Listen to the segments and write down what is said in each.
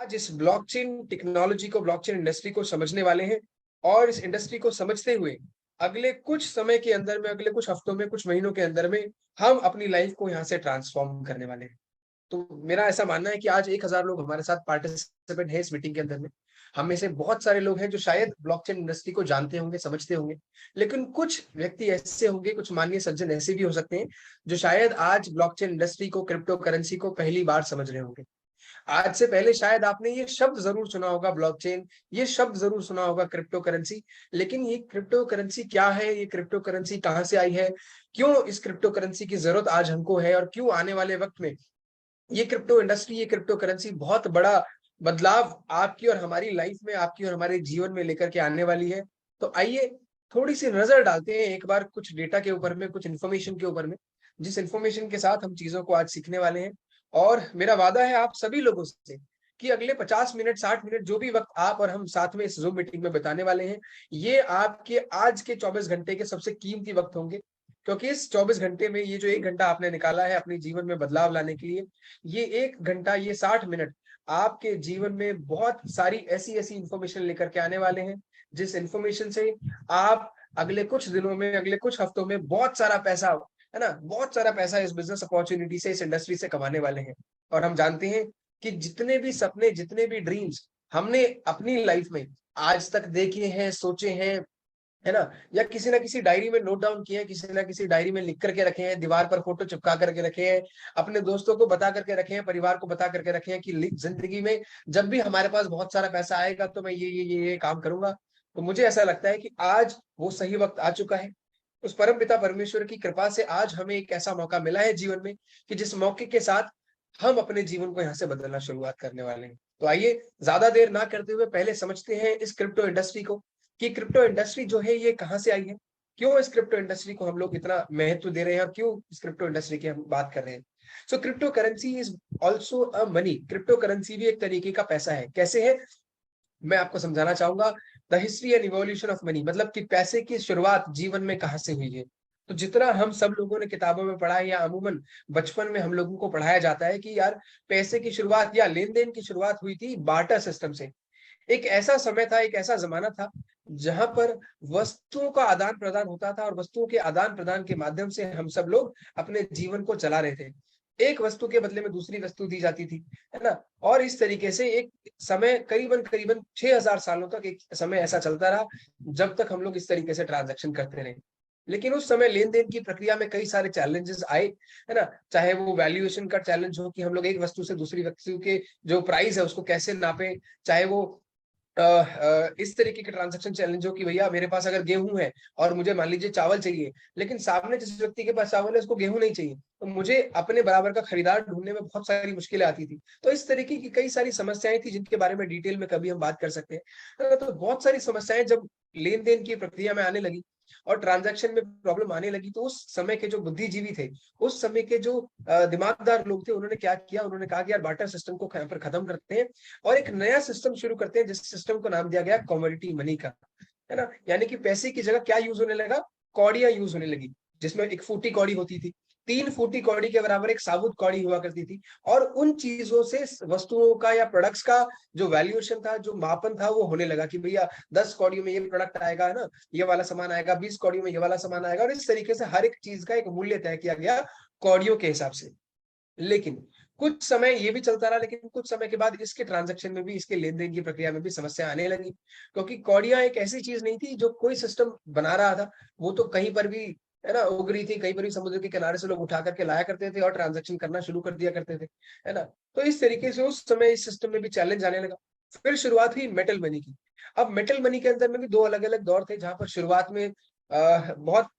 आज इस blockchain technology को, ब्लॉकचेन इंडस्ट्री को समझने वाले हैं और इस इंडस्ट्री को समझते हुए अगले कुछ समय के अंदर में, अगले कुछ हफ्तों में, कुछ महीनों के अंदर में हम अपनी लाइफ को यहाँ से ट्रांसफॉर्म करने वाले हैं। तो मेरा ऐसा मानना है कि आज 1000 लोग हमारे साथ पार्टिसिपेंट है इस मीटिंग के अंदर में। हम में से बहुत सारे लोग हैं जो शायद ब्लॉकचेन इंडस्ट्री को जानते होंगे, समझते होंगे, लेकिन कुछ व्यक्ति ऐसे होंगे, कुछ माननीय सज्जन ऐसे भी हो सकते हैं जो शायद आज ब्लॉकचेन इंडस्ट्री को, क्रिप्टो करेंसी को पहली बार समझ रहे होंगे। आज से पहले शायद आपने ये शब्द जरूर सुना होगा ब्लॉकचेन, ये शब्द जरूर सुना होगा क्रिप्टो करेंसी, लेकिन ये क्रिप्टो करेंसी क्या है, ये क्रिप्टो करेंसी कहाँ से आई है, क्यों इस क्रिप्टो करेंसी की जरूरत आज हमको है और क्यों आने वाले वक्त में ये क्रिप्टो इंडस्ट्री, ये क्रिप्टो करेंसी बहुत बड़ा बदलाव आपकी और हमारी लाइफ में, आपकी और हमारे जीवन में लेकर के आने वाली है। तो आइए थोड़ी सी नजर डालते हैं एक बार कुछ डेटा के ऊपर में, कुछ इन्फॉर्मेशन के ऊपर में, जिस इन्फॉर्मेशन के साथ हम चीजों को आज सीखने वाले हैं। और मेरा वादा है आप सभी लोगों से कि अगले 50 मिनट, 60 मिनट, जो भी वक्त आप और हम साथ में इस जूम मीटिंग में बिताने वाले हैं, ये आपके आज के 24 घंटे के सबसे कीमती वक्त होंगे। क्योंकि इस 24 घंटे में ये जो 1 घंटा आपने निकाला है अपने जीवन में बदलाव लाने के लिए, ये 1 घंटा, ये 60 मिनट आपके जीवन में बहुत सारी ऐसी ऐसी इंफॉर्मेशन लेकर के आने वाले हैं, जिस इंफॉर्मेशन से आप अगले कुछ दिनों में, अगले कुछ हफ्तों में बहुत सारा पैसा, है ना, बहुत सारा पैसा इस बिजनेस अपॉर्चुनिटी से, इस इंडस्ट्री से कमाने वाले हैं। और हम जानते हैं कि जितने भी सपने, जितने भी ड्रीम्स हमने अपनी लाइफ में आज तक देखे हैं, सोचे हैं, है ना, या किसी ना किसी डायरी में नोट डाउन किए हैं, किसी ना किसी डायरी में लिख करके रखे हैं, दीवार पर फोटो चिपका करके रखे हैं, अपने दोस्तों को बता करके रखे हैं, परिवार को बता करके रखे हैं कि जिंदगी में जब भी हमारे पास बहुत सारा पैसा आएगा तो मैं ये काम करूंगा। तो मुझे ऐसा लगता है कि आज वो सही वक्त आ चुका है। उस परम पिता परमेश्वर की कृपा से आज हमें एक ऐसा मौका मिला है जीवन में कि जिस मौके के साथ हम अपने जीवन को यहाँ से बदलना शुरुआत करने वाले हैं। तो आइए ज्यादा देर ना करते हुए पहले समझते हैं इस क्रिप्टो इंडस्ट्री को, कि क्रिप्टो इंडस्ट्री जो है ये कहाँ से आई है, क्यों इस क्रिप्टो इंडस्ट्री को हम लोग इतना महत्व दे रहे हैं और क्यों इस क्रिप्टो इंडस्ट्री की हम बात कर रहे हैं। So crypto currency is also a money. Crypto currency भी एक तरीके का पैसा है। कैसे है, मैं आपको समझाना चाहूंगा। The history and evolution of money, मतलब कि पैसे की शुरुआत जीवन में कहाँ से हुई है। तो जितना हम सब लोगों ने किताबों में पढ़ा है या अमूमन बचपन में हम लोगों को पढ़ाया जाता है कि यार पैसे की शुरुआत या लेन देन की शुरुआत हुई थी बार्टर सिस्टम से। एक ऐसा समय था, एक ऐसा जमाना था जहां पर वस्तुओं का आदान प्रदान होता था और वस्तुओं के आदान प्रदान के माध्यम से हम सब लोग अपने जीवन को चला रहे थे। एक वस्तु के बदले में दूसरी वस्तु दी जाती थी, है ना। और इस तरीके से एक समय करीबन करीबन 6000 सालों तक एक समय ऐसा चलता रहा जब तक हम लोग इस तरीके से ट्रांजैक्शन करते रहे। लेकिन उस समय लेन देन की प्रक्रिया में कई सारे चैलेंजेस आए, है ना। चाहे वो वैल्यूएशन का चैलेंज हो कि हम लोग एक वस्तु से दूसरी वस्तु के जो प्राइस है उसको कैसे नापे, चाहे वो इस तरीके के ट्रांजैक्शन चैलेंज हो कि भैया मेरे पास अगर गेहूं है और मुझे मान लीजिए चावल चाहिए, लेकिन सामने जिस व्यक्ति के पास चावल है उसको गेहूं नहीं चाहिए, तो मुझे अपने बराबर का खरीदार ढूंढने में बहुत सारी मुश्किलें आती थी। तो इस तरीके की कई सारी समस्याएं थी जिनके बारे में डिटेल में कभी हम बात कर सकते हैं। तो बहुत सारी समस्याएं जब लेन देन की प्रक्रिया में आने लगी और ट्रांजैक्शन में प्रॉब्लम आने लगी, तो उस समय के जो बुद्धिजीवी थे, उस समय के जो दिमागदार लोग थे, उन्होंने क्या किया, उन्होंने कहा कि यार बार्टर सिस्टम को यहाँ पर खत्म करते हैं और एक नया सिस्टम शुरू करते हैं, जिस सिस्टम को नाम दिया गया कमोडिटी मनी का, है ना। यानी कि पैसे की जगह क्या यूज होने लगा, कौड़ियां यूज होने लगी, जिसमें एक फूटी कौड़ी होती थी, 3 फूटी कौड़ी के बराबर एक साबुत कौड़ी हुआ करती थी। और उन चीजों से वस्तुओं का या प्रोडक्ट्स का जो वैल्यूएशन था, जो मापन था, वो होने लगा कि भैया 10 कौड़ियों में ये प्रोडक्ट आएगा, है ना, ये वाला सामान आएगा, 20 कौड़ियों में ये वाला सामान आएगा। और इस तरीके से हर एक चीज का एक मूल्य तय किया गया कौड़ियों के हिसाब से। लेकिन कुछ समय ये भी चलता रहा, लेकिन कुछ समय के बाद इसके ट्रांजैक्शन में भी, इसके लेन देन की प्रक्रिया में भी समस्या आने लगी, क्योंकि कौड़ियां एक ऐसी चीज नहीं थी जो कोई सिस्टम बना रहा था, वो तो कहीं पर भी, है ना, उग रही थी, कहीं पर भी समुद्र के किनारे से लोग उठा करके लाया करते थे और ट्रांजैक्शन करना शुरू कर दिया करते थे, है ना। तो इस तरीके से उस समय इस सिस्टम में भी चैलेंज आने लगा। फिर शुरुआत हुई मेटल मनी की। अब मेटल मनी के अंदर में भी दो अलग अलग दौर थे, जहां पर शुरुआत में बहुत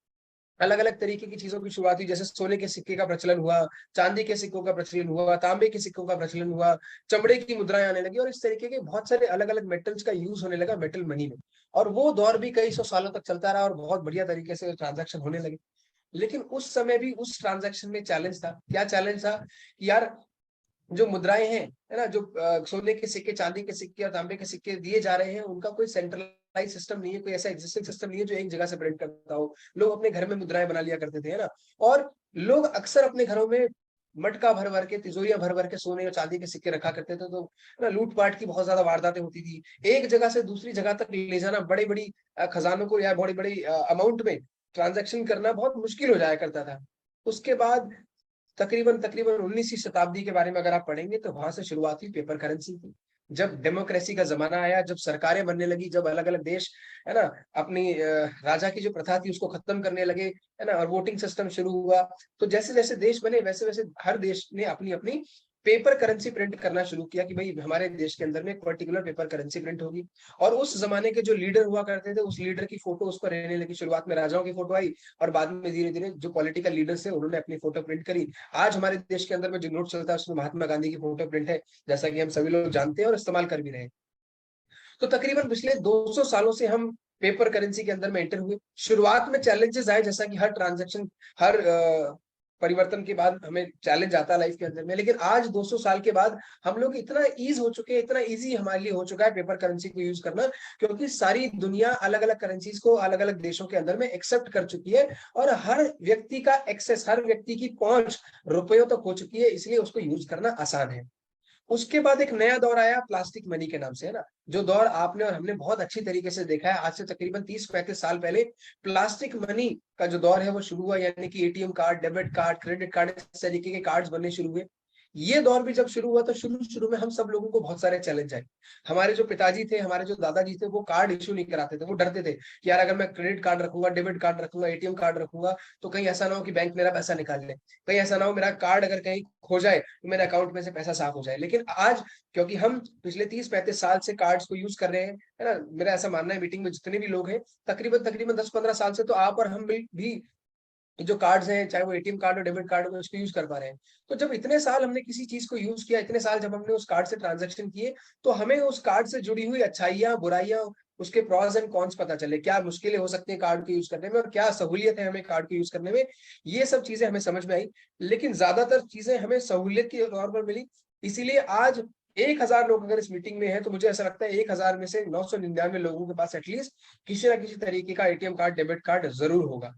अलग अलग तरीके की चीजों की शुरुआत हुई। जैसे सोने के सिक्के का प्रचलन हुआ, चांदी के सिक्कों का प्रचलन हुआ, तांबे के सिक्कों का प्रचलन हुआ, चमड़े की मुद्राएं आने लगी, और इस तरीके के बहुत सारे अलग अलग मेटल्स का यूज होने लगा मेटल मनी में। और वो दौर भी कई सौ सालों तक चलता रहा और बहुत बढ़िया तरीके से ट्रांजैक्शन होने लगे। लेकिन उस समय भी उस ट्रांजैक्शन में चैलेंज था। क्या चैलेंज था कि यार जो मुद्राएं हैं, है ना, जो सोने के सिक्के, चांदी के सिक्के और तांबे के सिक्के दिए जा रहे हैं, उनका कोई सेंट्रलाइज सिस्टम नहीं है, कोई ऐसा एग्जिस्टिंग सिस्टम नहीं है जो एक जगह से प्रिंट करता हो। लोग अपने घर में मुद्राएं बना लिया करते थे, है ना। और लोग अक्सर अपने घरों में मटका भर भर के, तिजोरियां भर भर के सोने और चांदी के सिक्के रखा करते थे। तो ना लूटपाट की बहुत ज्यादा वारदातें होती थी। एक जगह से दूसरी जगह तक ले जाना, बड़ी बड़ी खजानों को या बड़ी बड़ी अमाउंट में ट्रांजैक्शन करना बहुत मुश्किल हो जाया करता था। उसके बाद तकरीबन तकरीबन 19वीं शताब्दी के बारे में अगर आप पढ़ेंगे तो वहां से शुरुआत हुई पेपर करेंसी की। जब डेमोक्रेसी का जमाना आया, जब सरकारें बनने लगी, जब अलग अलग देश है ना अपनी राजा की जो प्रथा थी उसको खत्म करने लगे, है ना, और वोटिंग सिस्टम शुरू हुआ, तो जैसे जैसे देश बने वैसे वैसे हर देश ने अपनी अपनी पेपर करेंसी प्रिंट करना शुरू किया कि भाई हमारे देश के अंदर में एक पर्टिकुलर पेपर करेंसी प्रिंट होगी। और उस जमाने के जो लीडर हुआ करते थे उस लीडर की फोटो उस पर रहने लगी। शुरुआत में राजाओं की फोटो आई और बाद में धीरे धीरे जो पॉलिटिकल लीडर्स है उन्होंने अपनी फोटो प्रिंट करी। आज हमारे देश के अंदर में जो नोट चलता है उसमें महात्मा गांधी की फोटो प्रिंट है, जैसा कि हम सभी लोग जानते हैं और इस्तेमाल कर भी रहे हैं। तो तकरीबन पिछले 200 सालों से हम पेपर करेंसी के अंदर में एंटर हुए। शुरुआत में चैलेंजेस आए, जैसा कि हर ट्रांजैक्शन, हर परिवर्तन के बाद हमें चैलेंज आता है लाइफ के अंदर में, लेकिन आज 200 साल के बाद हम लोग इतना ईज हो चुके हैं, इतना इजी हमारे लिए हो चुका है पेपर करेंसी को यूज करना, क्योंकि सारी दुनिया अलग अलग करेंसीज को अलग अलग देशों के अंदर में एक्सेप्ट कर चुकी है और हर व्यक्ति का एक्सेस, हर व्यक्ति की पहुंच रुपयों तक हो चुकी है, इसलिए उसको यूज करना आसान है। उसके बाद एक नया दौर आया प्लास्टिक मनी के नाम से, है ना, जो दौर आपने और हमने बहुत अच्छी तरीके से देखा है। आज से तकरीबन 30-35 साल पहले प्लास्टिक मनी का जो दौर है वो शुरू हुआ, यानी कि ATM card, debit card, credit card, इस तरीके के कार्ड्स बनने शुरू हुए। ये दौर भी जब शुरू हुआ तो शुरू शुरू में हम सब लोगों को बहुत सारे चैलेंज आए। हमारे जो पिताजी थे, हमारे जो दादाजी थे, वो कार्ड इशू नहीं कराते थे। वो डरते थे कि यार अगर मैं क्रेडिट कार्ड रखूंगा, डेबिट कार्ड रखूंगा, एटीएम कार्ड रखूंगा तो कहीं ऐसा ना हो कि बैंक मेरा पैसा निकाल ले, कहीं ऐसा ना हो मेरा कार्ड अगर कहीं खो जाए तो मेरे अकाउंट में से पैसा साफ हो जाए। लेकिन आज क्योंकि हम पिछले 30-35 साल से कार्ड्स को यूज कर रहे हैं, है ना, मेरा ऐसा मानना है मीटिंग में जितने भी लोग हैं तकरीबन तकरीबन 10-15 साल से तो आप और हम भी जो कार्ड्स हैं, चाहे वो एटीएम कार्ड हो, डेबिट कार्ड हो, उसको यूज कर पा रहे हैं। तो जब इतने साल हमने किसी चीज को यूज किया, इतने साल जब हमने उस कार्ड से ट्रांजैक्शन किए, तो हमें उस कार्ड से जुड़ी हुई अच्छाइयाँ, बुराइयां, उसके प्रॉस एंड कॉन्स पता चले, क्या मुश्किलें हो सकती हैं कार्ड को यूज करने में और क्या सहूलियत है हमें कार्ड को यूज करने में। ये सब चीजें हमें समझ में आई, लेकिन ज्यादातर चीजें हमें सहूलियत के तौर पर मिली। इसीलिए आज 1000 लोग अगर इस मीटिंग में है तो मुझे ऐसा लगता है 1000 में से 999 लोगों के पास एटलीस्ट किसी ना किसी तरीके का एटीएम कार्ड, डेबिट कार्ड जरूर होगा।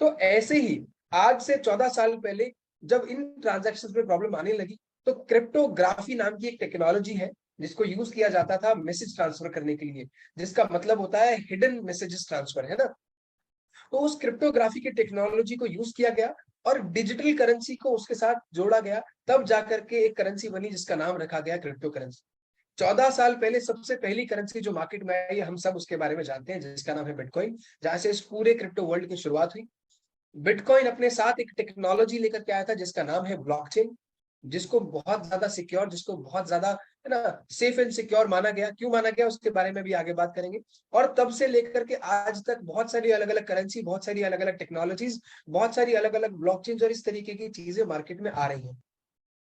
तो ऐसे ही आज से 14 साल पहले जब इन ट्रांजैक्शंस में प्रॉब्लम आने लगी, तो क्रिप्टोग्राफी नाम की एक टेक्नोलॉजी है जिसको यूज किया जाता था मैसेज ट्रांसफर करने के लिए, जिसका मतलब होता है हिडन मैसेजेस ट्रांसफर, है ना। तो उस क्रिप्टोग्राफी की टेक्नोलॉजी को यूज किया गया और डिजिटल करेंसी को उसके साथ जोड़ा गया, तब जाकर के एक करेंसी बनी जिसका नाम रखा गया क्रिप्टो करेंसी। 14 साल पहले सबसे पहली करेंसी जो मार्केट में आई, हम सब उसके बारे में जानते हैं, जिसका नाम है बिटकॉइन, जहां से इस पूरे क्रिप्टो वर्ल्ड की शुरुआत हुई। बिटकॉइन अपने साथ एक टेक्नोलॉजी लेकर के आया था जिसका नाम है ब्लॉकचेन, जिसको बहुत ज्यादा सिक्योर, जिसको बहुत ज्यादा, है ना, सेफ एंड सिक्योर माना गया। क्यों माना गया उसके बारे में भी आगे बात करेंगे। और तब से लेकर के आज तक बहुत सारी अलग अलग करेंसी, बहुत सारी अलग अलग टेक्नोलॉजीज, बहुत सारी अलग अलग ब्लॉकचेन और इस तरीके की चीजें मार्केट में आ रही हैं।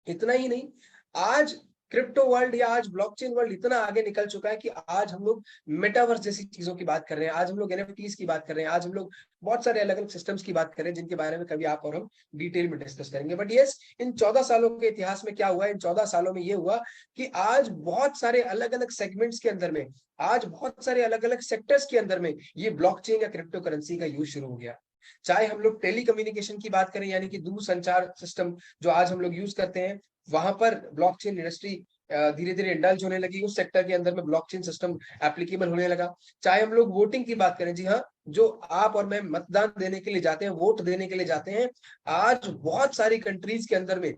इतना ही नहीं, आज क्रिप्टो वर्ल्ड या आज ब्लॉकचेन वर्ल्ड इतना आगे निकल चुका है कि आज हम लोग मेटावर्स जैसी चीजों की बात कर रहे हैं, आज हम लोग एनएफटीज की बात कर रहे हैं, आज हम लोग बहुत सारे अलग अलग सिस्टम्स की बात कर रहे हैं जिनके बारे में कभी आप और हम डिटेल में डिस्कस करेंगे। बट यस, इन 14 सालों के इतिहास में क्या हुआ, इन 14 सालों में ये हुआ कि आज बहुत सारे अलग अलग सेगमेंट्स के अंदर में, आज बहुत सारे अलग अलग सेक्टर्स के अंदर में ये ब्लॉकचेन या क्रिप्टो करेंसी का यूज शुरू हो गया। चाहे हम लोग टेली कम्युनिकेशन की बात करें, यानी कि दूरसंचार सिस्टम जो आज हम लोग यूज करते हैं, वहां पर ब्लॉकचेन इंडस्ट्री धीरे धीरे इंडल्ज होने लगी, उस सेक्टर के अंदर में ब्लॉकचेन सिस्टम एप्लीकेबल होने लगा। चाहे हम लोग वोटिंग की बात करें, जी हाँ, जो आप और मैं मतदान देने के लिए जाते हैं, वोट देने के लिए जाते हैं, आज बहुत सारी कंट्रीज के अंदर में,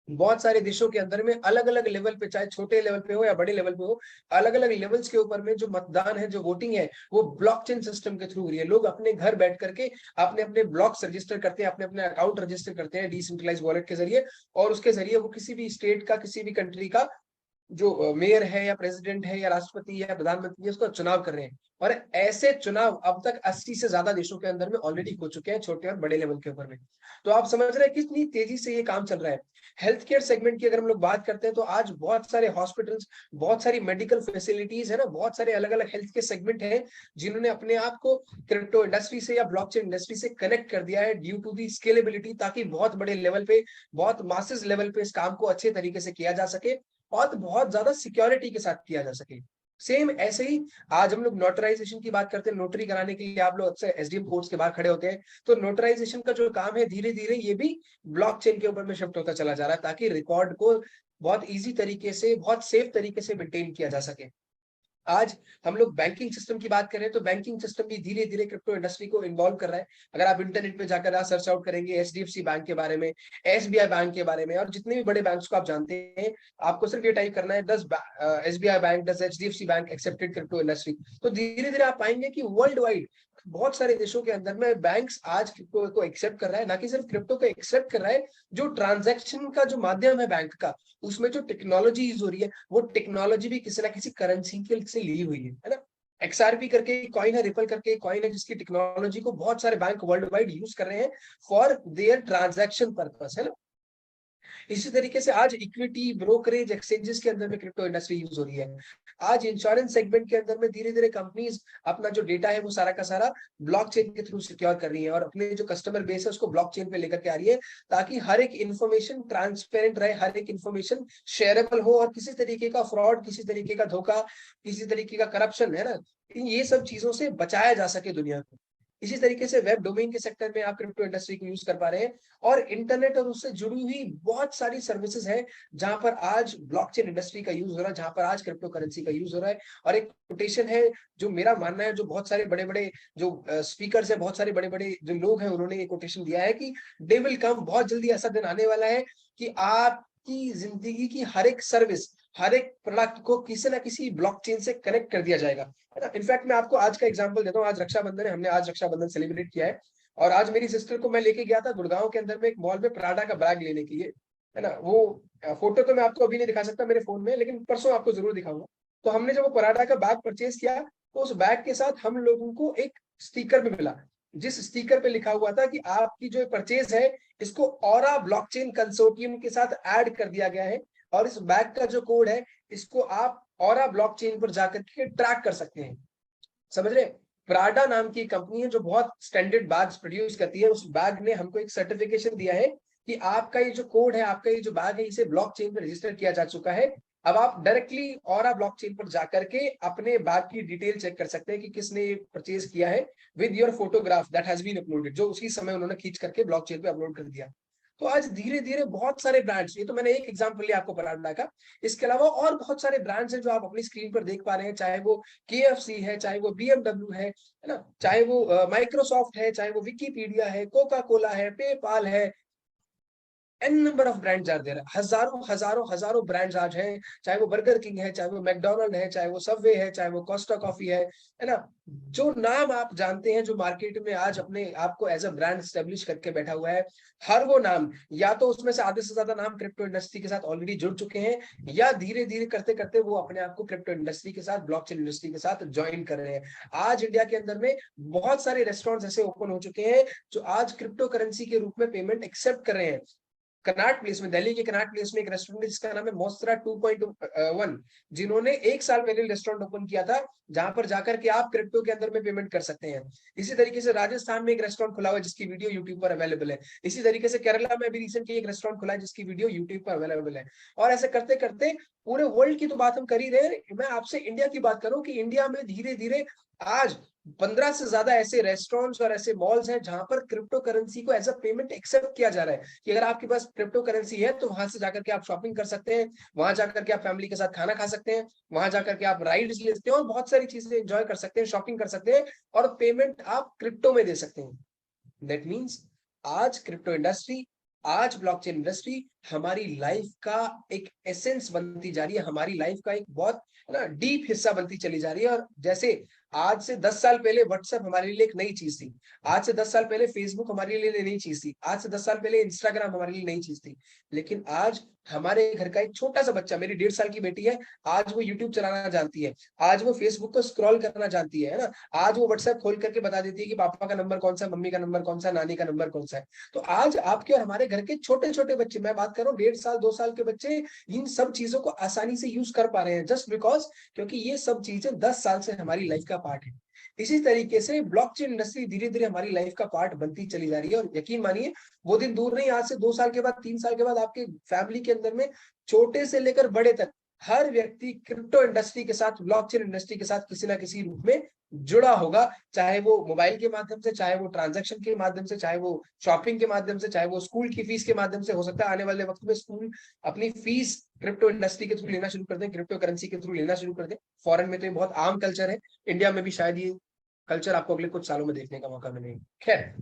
बहुत सारे देशों के अंदर में अलग अलग लेवल पे, चाहे छोटे लेवल पे हो या बड़े लेवल पे हो, अलग अलग लेवल्स के ऊपर में जो मतदान है, जो वोटिंग है, वो ब्लॉकचेन सिस्टम के थ्रू हो रही है। लोग अपने घर बैठ करके अपने अपने ब्लॉक्स रजिस्टर करते हैं, अपने अपने अकाउंट रजिस्टर करते हैं डिसेंट्रलाइज वॉलेट के जरिए, और उसके जरिए वो किसी भी स्टेट का, किसी भी कंट्री का जो मेयर है या प्रेसिडेंट है या राष्ट्रपति या प्रधानमंत्री है, उसका चुनाव कर रहे हैं। और ऐसे चुनाव अब तक 80 से ज्यादा देशों के अंदर में ऑलरेडी हो चुके हैं, छोटे और बड़े लेवल के ऊपर में। तो आप समझ रहे हैं कितनी तेजी से ये काम चल रहा है। हेल्थ केयर सेगमेंट की अगर हम लोग बात करते हैं तो आज बहुत सारे हॉस्पिटल्स, बहुत सारी मेडिकल फैसिलिटीज है ना, बहुत सारे अलग अलग हेल्थ के सेगमेंट हैं जिन्होंने अपने आप को क्रिप्टो इंडस्ट्री से या ब्लॉकचेन इंडस्ट्री से कनेक्ट कर दिया है ड्यू टू दी स्केलेबिलिटी, ताकि बहुत बड़े लेवल पे, बहुत मासेस लेवल पे इस काम को अच्छे तरीके से किया जा सके और बहुत ज्यादा सिक्योरिटी के साथ किया जा सके। सेम ऐसे ही आज हम लोग नोटराइजेशन की बात करते हैं, नोटरी कराने के लिए आप लोग अक्सर एसडीएम कोर्ट्स के बाहर खड़े होते हैं, तो नोटराइजेशन का जो काम है धीरे धीरे ये भी ब्लॉकचेन के ऊपर में शिफ्ट होता चला जा रहा है, ताकि रिकॉर्ड को बहुत इजी तरीके से, बहुत सेफ तरीके से मेंटेन किया जा सके। आज हम लोग बैंकिंग सिस्टम की बात करें तो बैंकिंग सिस्टम भी धीरे धीरे क्रिप्टो इंडस्ट्री को इन्वॉल्व कर रहा है। अगर आप इंटरनेट पे जाकर आप सर्च आउट करेंगे एचडीएफसी बैंक के बारे में, एसबीआई बैंक के बारे में, और जितने भी बड़े बैंक्स को आप जानते हैं, आपको सिर्फ ये टाइप करना है 10 SBI bank, 10 HDFC bank accepted crypto industry, तो धीरे धीरे आप पाएंगे कि वर्ल्ड वाइड बहुत सारे देशों के अंदर में बैंक्स आज क्रिप्टो को एक्सेप्ट कर रहा है। ना कि सिर्फ क्रिप्टो को एक्सेप्ट कर रहा है, जो ट्रांजैक्शन का जो माध्यम है बैंक का, उसमें जो टेक्नोलॉजी यूज हो रही है, वो टेक्नोलॉजी भी किसी ना किसी करेंसी के से ली हुई है ना। एक्सआरपी करके कॉइन है, रिपल करके कॉइन है, जिसकी टेक्नोलॉजी को बहुत सारे बैंक वर्ल्ड वाइड यूज कर रहे हैं फॉर देयर ट्रांजैक्शन पर्पस, है ना। इसी तरीके से आज इक्विटी ब्रोकरेज एक्सचेंजेस के अंदर में क्रिप्टो इंडस्ट्री यूज हो रही है। आज इंश्योरेंस सेगमेंट के अंदर में धीरे धीरे कंपनीज अपना जो डेटा है वो सारा का सारा ब्लॉकचेन के थ्रू सिक्योर कर रही है, और अपने जो कस्टमर बेस है उसको ब्लॉकचेन पे लेकर के आ रही है, ताकि हर एक इन्फॉर्मेशन ट्रांसपेरेंट रहे, हर एक इन्फॉर्मेशन शेयरेबल हो, और किसी तरीके का फ्रॉड, किसी तरीके का धोखा, किसी तरीके का करप्शन, है ना, ये सब चीजों से बचाया जा सके दुनिया को। इसी तरीके से वेब डोमेन के सेक्टर में आप क्रिप्टो इंडस्ट्री को यूज कर पा रहे हैं, और इंटरनेट और उससे जुड़ी हुई बहुत सारी सर्विसेज हैं जहां पर आज ब्लॉकचेन इंडस्ट्री का यूज हो रहा है, जहां पर आज क्रिप्टो करेंसी का यूज हो रहा है। और एक कोटेशन है जो मेरा मानना है, जो बहुत सारे बड़े बड़े जो स्पीकर्स है, बहुत सारे बड़े बड़े जो लोग हैं, उन्होंने ये कोटेशन दिया है कि डे विल कम, बहुत जल्दी ऐसा दिन आने वाला है कि आपकी जिंदगी की हर एक सर्विस, हर एक प्रोडक्ट को किसी ना किसी ब्लॉकचेन से कनेक्ट कर दिया जाएगा, है ना। इनफैक्ट मैं आपको आज का एग्जांपल देता हूँ। आज रक्षाबंधन है, हमने आज रक्षाबंधन सेलिब्रेट किया है, और आज मेरी सिस्टर को मैं लेके गया था गुड़गांव के अंदर में एक मॉल में प्राडा का बैग लेने के लिए, है ना। वो फोटो तो मैं आपको अभी नहीं दिखा सकता मेरे फोन में, लेकिन परसों आपको जरूर दिखाऊंगा। तो हमने जब वो प्राडा का बैग परचेज किया, तो उस बैग के साथ हम लोगों को एक स्टिकर भी मिला, जिस स्टिकर पे लिखा हुआ था कि आपकी जो परचेज है इसको ऑरा ब्लॉकचेन कंसोर्टियम के साथ ऐड कर दिया गया है, और इस बैग का जो कोड है इसको आप ऑरा ब्लॉकचेन पर जाकर के ट्रैक कर सकते हैं। समझ रहे। प्राडा नाम की कंपनी है जो बहुत स्टैंडर्ड बैग्स प्रोड्यूस करती है, उस बैग ने हमको एक सर्टिफिकेशन दिया है कि आपका ये जो कोड है, आपका ये जो बैग है, इसे ब्लॉकचेन पर रजिस्टर किया जा चुका है। अब आप डायरेक्टली ऑरा ब्लॉकचेन पर जाकर के अपने बैग की डिटेल चेक कर सकते हैं कि किसने ये परचेज किया है, with your photograph that has been uploaded, जो उसी समय उन्होंने खींच करके ब्लॉकचेन पे अपलोड कर दिया। तो आज धीरे धीरे बहुत सारे ब्रांड्स, ये तो मैंने एक एग्जांपल लिया आपको प्राडा का, इसके अलावा और बहुत सारे ब्रांड्स हैं जो आप अपनी स्क्रीन पर देख पा रहे हैं, चाहे वो केएफसी है, चाहे वो बीएमडब्ल्यू है ना, चाहे वो माइक्रोसॉफ्ट है, चाहे वो विकीपीडिया है, कोका कोला है, पेपाल है, an number of brands are there, हजारों हजारों हजारों ब्रांड्स आज हैं। चाहे वो बर्गर किंग है, चाहे वो मैकडोनल्ड है, चाहे वो सबवे है, चाहे वो कोस्टा कॉफी है ना। जो नाम आप जानते हैं, जो मार्केट में आज अपने आप को एज अ ब्रांड एस्टेब्लिश करके बैठा हुआ है, हर वो नाम, या तो उसमें से आधे से ज्यादा नाम क्रिप्टो इंडस्ट्री के साथ ऑलरेडी जुड़ चुके हैं, या धीरे धीरे करते करते वो अपने आप को क्रिप्टो इंडस्ट्री के साथ, ब्लॉकचेन इंडस्ट्री के साथ ज्वाइन कर रहे हैं। आज इंडिया के अंदर में बहुत सारे रेस्टोरेंट्स ऐसे ओपन हो चुके हैं जो आज क्रिप्टो करेंसी के रूप में पेमेंट एक्सेप्ट कर रहे हैं। कनाट प्लेस में, दिल्ली के कनाट प्लेस में एक रेस्टोरेंट है जिसका नाम है मोस्त्रा 2.1, जिन्होंने एक साल पहले रेस्टोरेंट ओपन किया था, जहां पर जाकर के आप क्रिप्टो के अंदर में पेमेंट कर सकते हैं। इसी तरीके से राजस्थान में एक रेस्टोरेंट खुला हुआ है जिसकी वीडियो यूट्यूब पर अवेलेबल है। इसी तरीके से केरला में भी रिसेंटली एक रेस्टोरेंट खुला है जिसकी वीडियो यूट्यूब पर अवेलेबल है। और ऐसे करते करते पूरे वर्ल्ड की तो बात हम कर ही रहे हैं, मैं आपसे इंडिया की बात करूं कि इंडिया में धीरे धीरे आज 15 से ज्यादा ऐसे रेस्टोरेंट्स और ऐसे मॉल्स हैं जहां पर क्रिप्टो करेंसी को एज अ पेमेंट एक्सेप्ट किया जा रहा है, कि अगर आपके पास क्रिप्टो करेंसी है तो वहां से जाकर के आप शॉपिंग कर सकते हैं, वहां जाकर के आप फैमिली के साथ खाना खा सकते हैं, वहां जाकर के आप राइड्स ले सकते हैं, और बहुत सारी चीजें एंजॉय कर सकते हैं, शॉपिंग कर सकते हैं, और पेमेंट आप क्रिप्टो में दे सकते हैं। दैट मीन्स आज क्रिप्टो इंडस्ट्री, आज ब्लॉकचेन इंडस्ट्री हमारी लाइफ का एक एसेंस बनती जा रही है, हमारी लाइफ का एक बहुत ना डीप हिस्सा बनती चली जा रही है। और जैसे आज से 10 साल पहले व्हाट्सएप हमारे लिए एक नई चीज थी, आज से 10 साल पहले फेसबुक हमारे लिए नई चीज थी, आज से 10 साल पहले इंस्टाग्राम हमारे लिए नई चीज थी, लेकिन आज हमारे घर का एक छोटा सा बच्चा, मेरी 1.5 साल की बेटी है, आज वो यूट्यूब चलाना जानती है, आज वो फेसबुक को स्क्रॉल करना जानती है ना, आज वो व्हाट्सएप खोल करके बता देती है कि पापा का नंबर कौन सा, मम्मी का नंबर कौन सा, नानी का नंबर कौन सा है। तो आज आपके और हमारे घर के छोटे छोटे बच्चे, मैं बात कर रहा हूँ 1.5 साल 2 साल के बच्चे, इन सब चीजों को आसानी से यूज कर पा रहे हैं, जस्ट बिकॉज क्योंकि ये सब चीजें 10 साल से हमारी लाइफ का पार्ट है। इसी तरीके से ब्लॉकचेन इंडस्ट्री धीरे धीरे हमारी लाइफ का पार्ट बनती चली जा रही है, और यकीन मानिए वो दिन दूर नहीं, आज से 2 साल के बाद, 3 साल के बाद आपके फैमिली के अंदर में छोटे से लेकर बड़े तक हर व्यक्ति क्रिप्टो इंडस्ट्री के साथ, ब्लॉकचेन इंडस्ट्री के साथ किसी ना किसी रूप में जुड़ा होगा, चाहे वो मोबाइल के माध्यम से, चाहे वो ट्रांजैक्शन के माध्यम से, चाहे वो शॉपिंग के माध्यम से, चाहे वो स्कूल की फीस के माध्यम से। हो सकता है आने वाले वक्त में स्कूल अपनी फीस क्रिप्टो इंडस्ट्री के थ्रू लेना शुरू कर दें, क्रिप्टो करेंसी के थ्रू लेना शुरू कर दें। फॉरेन में तो ये बहुत आम कल्चर है, इंडिया में भी शायद ये कल्चर आपको अगले कुछ सालों में देखने का मौका मिलेगा। खैर,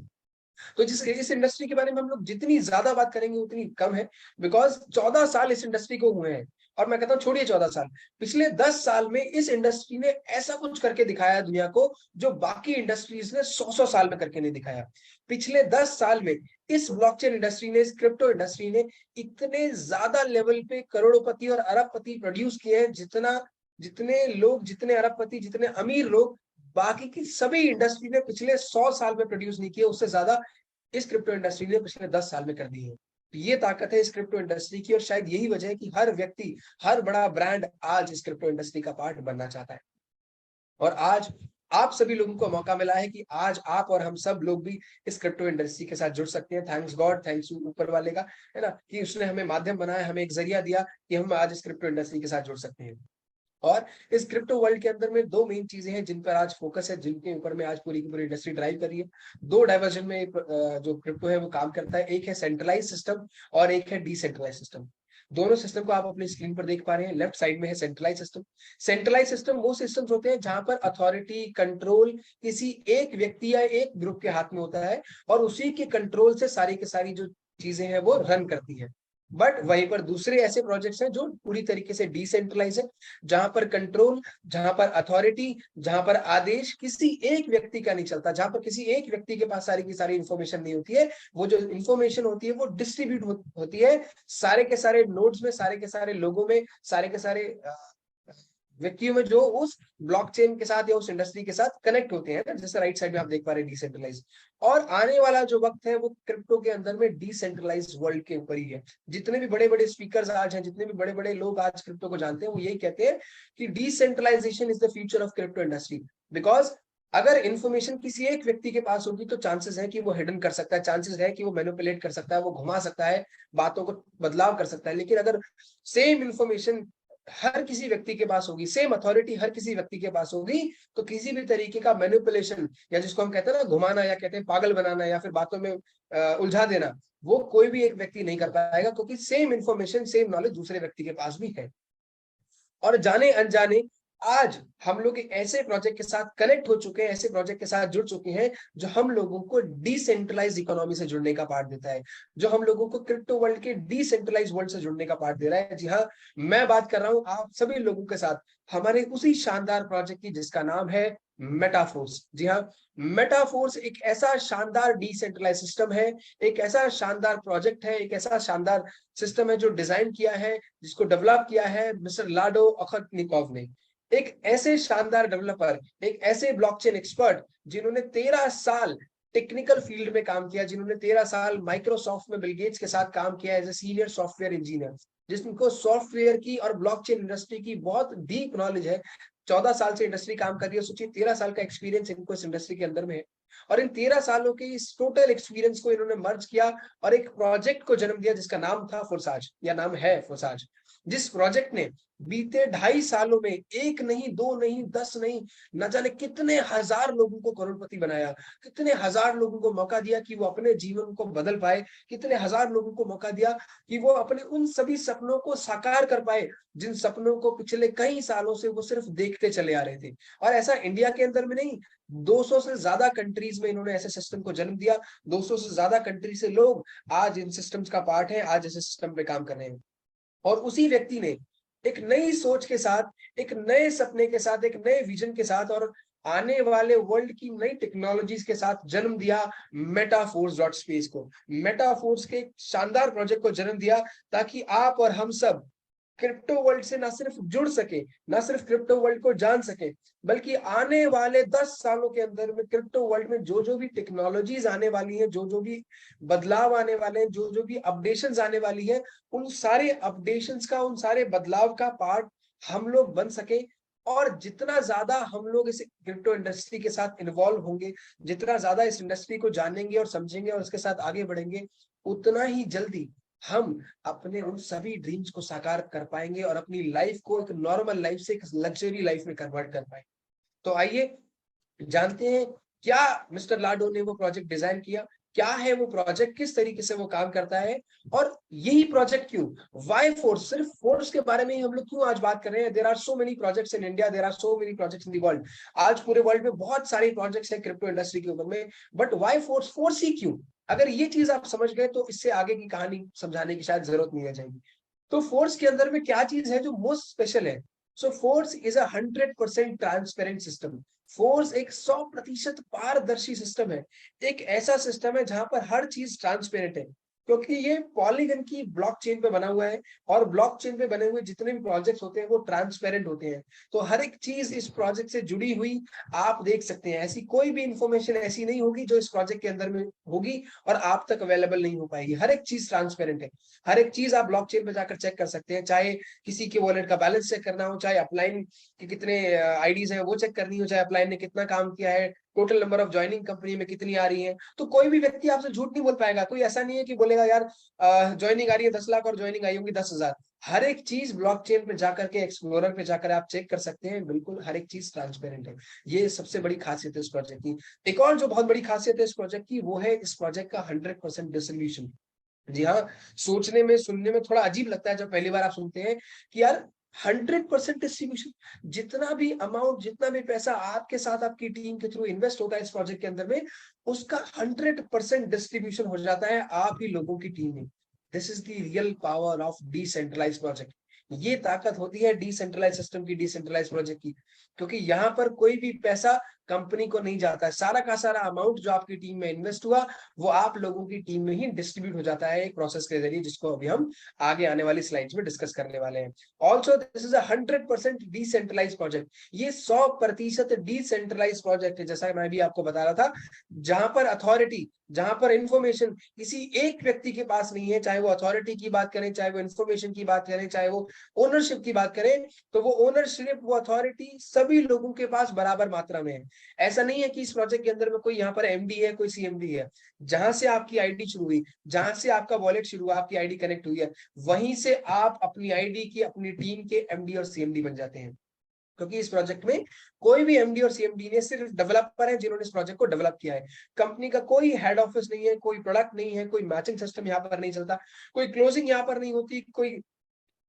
तो इस इंडस्ट्री के बारे में हम लोग जितनी ज्यादा बात करेंगे उतनी कम है, बिकॉज 14 साल इस इंडस्ट्री को हुए हैं। और मैं कहता हूँ छोड़िए 14 साल, पिछले 10 साल में इस इंडस्ट्री ने ऐसा कुछ करके दिखाया दुनिया को जो बाकी इंडस्ट्रीज ने 100 साल में करके नहीं दिखाया। पिछले 10 साल में इस ब्लॉकचेन इंडस्ट्री ने, इस क्रिप्टो इंडस्ट्री ने इतने ज्यादा लेवल पे करोड़पति और अरबपति प्रोड्यूस किए हैं, जितने लोग, जितने अरबपति, जितने अमीर लोग बाकी की सभी इंडस्ट्री ने पिछले 100 साल में प्रोड्यूस नहीं किया, उससे ज्यादा इस क्रिप्टो इंडस्ट्री ने पिछले 10 साल में कर दी है। तो ये ताकत है इस क्रिप्टो इंडस्ट्री की, और शायद यही वजह है कि हर व्यक्ति, हर बड़ा ब्रांड आज इस क्रिप्टो इंडस्ट्री का पार्ट बनना चाहता है। और आज आप सभी लोगों को मौका मिला है कि आज आप और हम सब लोग भी इस क्रिप्टो इंडस्ट्री के साथ जुड़ सकते हैं। थैंक्स गॉड, थैंक्स ऊपर वाले का, है ना, कि उसने हमें माध्यम बनाया, हमें एक जरिया दिया कि हम आज इस क्रिप्टो इंडस्ट्री के साथ जुड़ सकते हैं। और इस क्रिप्टो वर्ल्ड के अंदर में दो मेन चीजें हैं जिन पर आज फोकस है, जिनके ऊपर में आज पूरी की पूरी इंडस्ट्री ड्राइव कर रही है। दो डाइवर्जन में जो क्रिप्टो है वो काम करता है, एक है सेंट्रलाइज सिस्टम और एक है डिसेंट्रलाइज सिस्टम। दोनों सिस्टम को आप अपनी स्क्रीन पर देख पा रहे हैं। लेफ्ट साइड में है सेंट्रलाइज सिस्टम। सेंट्रलाइज सिस्टम वो सिस्टम्स होते हैं जहां पर अथॉरिटी, कंट्रोल किसी एक व्यक्ति या एक ग्रुप के हाथ में होता है, और उसी के कंट्रोल से सारी की सारी जो चीजें हैं वो रन करती है। बट वहीं पर दूसरे ऐसे प्रोजेक्ट्स हैं जो पूरी तरीके से डिसेंट्रलाइज है, जहां पर कंट्रोल, जहां पर अथॉरिटी, जहां पर आदेश किसी एक व्यक्ति का नहीं चलता, जहां पर किसी एक व्यक्ति के पास सारी की सारी इंफॉर्मेशन नहीं होती है। वो जो इंफॉर्मेशन होती है वो डिस्ट्रीब्यूट होती है सारे के सारे नोड्स में, सारे के सारे लोगों में, सारे के सारे व्यक्तियों में जो उस ब्लॉकचेन के साथ या उस इंडस्ट्री के साथ कनेक्ट होते हैं ना। जैसे राइट साइड में आप देख पा रहे हैं डिसेंट्रलाइज। और आने वाला जो वक्त है वो क्रिप्टो के अंदर में डिसेंट्रलाइज वर्ल्ड के ऊपर ही है। जितने भी बड़े बड़े स्पीकर्स आज हैं, जितने भी बड़े बड़े लोग आज क्रिप्टो को जानते हैं, वो यही कहते हैं कि decentralization is the future of crypto industry. Because अगर इंफॉर्मेशन किसी एक व्यक्ति के पास होगी तो चांसेस है कि वो हिडन कर सकता है, चांसेस है कि वो मैनिपुलेट कर सकता है, वो घुमा सकता है, बातों को बदलाव कर सकता है। लेकिन अगर सेम इंफॉर्मेशन हर किसी व्यक्ति के पास होगी, सेम अथॉरिटी हर किसी व्यक्ति के पास होगी, तो किसी भी तरीके का मैनिपुलेशन, या जिसको हम कहते हैं ना घुमाना, या कहते हैं पागल बनाना, या फिर बातों में उलझा देना, वो कोई भी एक व्यक्ति नहीं कर पाएगा, क्योंकि सेम इंफॉर्मेशन, सेम नॉलेज दूसरे व्यक्ति के पास भी है। और जाने अनजाने आज हम लोग एक ऐसे प्रोजेक्ट के साथ कनेक्ट हो चुके हैं, ऐसे प्रोजेक्ट के साथ जुड़ चुके हैं जो हम लोगों को डिसेंट्रलाइज इकोनॉमी से जुड़ने का पार्ट देता है, जो हम लोगों को क्रिप्टो वर्ल्ड के डिसेंट्रलाइज वर्ल्ड से जुड़ने का पार्ट दे रहा है। जी हाँ, मैं बात कर रहा हूं आप सभी लोगों के साथ हमारे उसी शानदार प्रोजेक्ट की जिसका नाम है मेटाफोर्स। जी हाँ, मेटाफोर्स एक ऐसा शानदार डिसेंट्रलाइज सिस्टम है, एक ऐसा शानदार प्रोजेक्ट है, एक ऐसा शानदार सिस्टम है जो डिजाइन किया है, जिसको डेवलप किया है मिस्टर लाडो ओखotnikov ने। एक ऐसे शानदार डेवलपर, एक ऐसे ब्लॉकचेन एक्सपर्ट जिन्होंने 13 साल टेक्निकल फील्ड में काम किया, जिन्होंने 13 साल माइक्रोसॉफ्ट में बिल गेट्स के साथ काम किया as a senior software engineer, जिनको सॉफ्टवेयर की और ब्लॉकचेन इंडस्ट्री की बहुत डीप नॉलेज है। 14 साल से इंडस्ट्री काम कर रही है, सोचिए 13 साल का एक्सपीरियंस इनको इस इंडस्ट्री के अंदर में है। और इन 13 सालों के इस टोटल एक्सपीरियंस को इन्होंने मर्ज किया और एक प्रोजेक्ट को जन्म दिया जिसका नाम था फोर्साज, या नाम है फोर्साज। जिस प्रोजेक्ट ने बीते 2.5 सालों में एक नहीं, दो नहीं, 10 नहीं, न जाने कितने हजार लोगों को करोड़पति बनाया, कितने हजार लोगों को मौका दिया कि वो अपने जीवन को बदल पाए, कितने हजार लोगों को मौका दिया कि वो अपने उन सभी सपनों को साकार कर पाए जिन सपनों को पिछले कई सालों से वो सिर्फ देखते चले आ रहे थे। और ऐसा इंडिया के अंदर में नहीं, 200 से ज्यादा कंट्रीज में इन्होंने ऐसे सिस्टम को जन्म दिया। 200 से ज्यादा कंट्री से लोग आज इन सिस्टम्स का पार्ट है, आज ऐसे सिस्टम पे काम कर रहे हैं। और उसी व्यक्ति ने एक नई सोच के साथ, एक नए सपने के साथ, एक नए विजन के साथ और आने वाले वर्ल्ड की नई टेक्नोलॉजीज के साथ जन्म दिया मेटाफोर्स डॉट स्पेस को। मेटाफोर्स के शानदार प्रोजेक्ट को जन्म दिया ताकि आप और हम सब क्रिप्टो वर्ल्ड से ना सिर्फ जुड़ सके, ना सिर्फ क्रिप्टो वर्ल्ड को जान सके, बल्कि आने वाले 10 सालों के अंदर में क्रिप्टो वर्ल्ड में जो जो भी टेक्नोलॉजीज आने वाली है, जो जो भी बदलाव आने वाले हैं, जो जो भी अपडेशंस आने वाली है, उन सारे अपडेशंस का, उन सारे बदलाव का पार्ट हम लोग बन सके। और जितना ज्यादा हम लोग इस क्रिप्टो इंडस्ट्री के साथ इन्वॉल्व होंगे, जितना ज्यादा इस इंडस्ट्री को जानेंगे और समझेंगे और इसके साथ आगे बढ़ेंगे, उतना ही जल्दी हम अपने उन सभी ड्रीम्स को साकार कर पाएंगे और अपनी लाइफ को एक नॉर्मल लाइफ से एक लग्जरी लाइफ में कन्वर्ट कर पाएंगे। तो आइए जानते हैं क्या मिस्टर लाडो ने वो प्रोजेक्ट डिजाइन किया, क्या है वो प्रोजेक्ट, किस तरीके से वो काम करता है, और यही प्रोजेक्ट क्यों, वाई फोर्स, सिर्फ फोर्स के बारे में ही हम लोग क्यों आज बात कर रहे हैं। There are so many projects in India, there are so many projects in the world. आज पूरे वर्ल्ड में बहुत सारे प्रोजेक्ट्स हैं क्रिप्टो इंडस्ट्री के ऊपर में, बट वाई फोर्स, फोर्स ही क्यों। अगर ये चीज आप समझ गए तो इससे आगे की कहानी समझाने की शायद जरूरत नहीं रह जाएगी। तो फोर्स के अंदर में क्या चीज है जो मोस्ट स्पेशल है। So force is 100% transparent system. Force एक 100% पारदर्शी सिस्टम है। एक ऐसा सिस्टम है जहां पर हर चीज ट्रांसपेरेंट है, क्योंकि ये पॉलीगन की ब्लॉकचेन पे बना हुआ है, और ब्लॉकचेन पे बने हुए जितने भी प्रोजेक्ट्स होते हैं वो ट्रांसपेरेंट होते हैं। तो हर एक चीज इस प्रोजेक्ट से जुड़ी हुई आप देख सकते हैं। ऐसी कोई भी इंफॉर्मेशन ऐसी नहीं होगी जो इस प्रोजेक्ट के अंदर में होगी और आप तक अवेलेबल नहीं हो पाएगी। हर एक चीज ट्रांसपेरेंट है। हर एक चीज आप ब्लॉकचेन पे जाकर चेक कर सकते हैं, चाहे किसी के वॉलेट का बैलेंस चेक करना हो, चाहे अपलाइन के कितने आईडीज है वो चेक करनी हो, चाहे अपलाइन ने कितना काम किया है, total number of joining company में कितनी आ रही है। तो कोई भी व्यक्ति आपसे झूठ नहीं बोल पाएगा। कोई ऐसा नहीं है कि बोलेगा यार ज्वाइनिंग आ रही है 10 लाख और ज्वाइनिंग आई होगी 10,000। हर एक चीज ब्लॉकचेन पे जाकर के, एक्सप्लोरर पे जाकर आप चेक कर सकते हैं। बिल्कुल हर एक चीज ट्रांसपेरेंट है। ये सबसे बड़ी खासियत है इस प्रोजेक्ट की। एक और जो बहुत बड़ी खासियत है इस प्रोजेक्ट की, वो है इस प्रोजेक्ट का 100% डिसोल्यूशन। जी हाँ, सोचने में सुनने में थोड़ा अजीब लगता है जब पहली बार आप सुनते हैं कि यार 100% डिस्ट्रीब्यूशन, जितना भी अमाउंट, जितना भी पैसा आपके साथ आपकी टीम के थ्रू इन्वेस्ट होता है इस प्रोजेक्ट के अंदर में, उसका 100% डिस्ट्रीब्यूशन हो जाता है आप ही लोगों की टीम में। This is the real power of decentralize project. ये ताकत होती है डिसेंट्रलाइज सिस्टम की, डिसेंट्रलाइज प्रोजेक्ट की, क्योंकि यहाँ पर कोई भी पैसा कंपनी को नहीं जाता है। सारा का सारा अमाउंट जो आपकी टीम में इन्वेस्ट हुआ वो आप लोगों की टीम में ही डिस्ट्रीब्यूट हो जाता है एक प्रोसेस के जरिए, जिसको अभी हम आगे आने वाली स्लाइड्स में डिस्कस करने वाले हैं। Also this is 100% decentralize project. ये 100% डिसेंट्रलाइज प्रोजेक्ट है, जैसा मैं भी आपको बता रहा था, जहां पर अथॉरिटी, जहां पर इंफॉर्मेशन किसी एक व्यक्ति के पास नहीं है, चाहे वो अथॉरिटी की बात करें, चाहे वो इंफॉर्मेशन की बात करें, चाहे वो ओनरशिप की बात करें, तो वो ओनरशिप, वो अथॉरिटी सभी लोगों के पास बराबर मात्रा में है। ऐसा नहीं है कि इस प्रोजेक्ट के अंदर में कोई यहाँ पर एमडी है, कोई सीएमडी है। जहां से आपकी आईडी शुरू हुई, जहां से आपका वॉलेट शुरू हुआ, आपकी आईडी कनेक्ट हुई है, वहीं से आप अपनी आईडी की, अपनी टीम के एमडी और सीएमडी बन जाते हैं। क्योंकि इस प्रोजेक्ट में कोई भी एमडी और सीएमडी नहीं, सिर्फ डेवलपर है जिन्होंने इस प्रोजेक्ट को डेवलप किया है। कंपनी का कोई हेड ऑफिस नहीं है, कोई प्रोडक्ट नहीं है, कोई मैचिंग सिस्टम यहाँ पर नहीं चलता, कोई क्लोजिंग यहाँ पर नहीं होती, कोई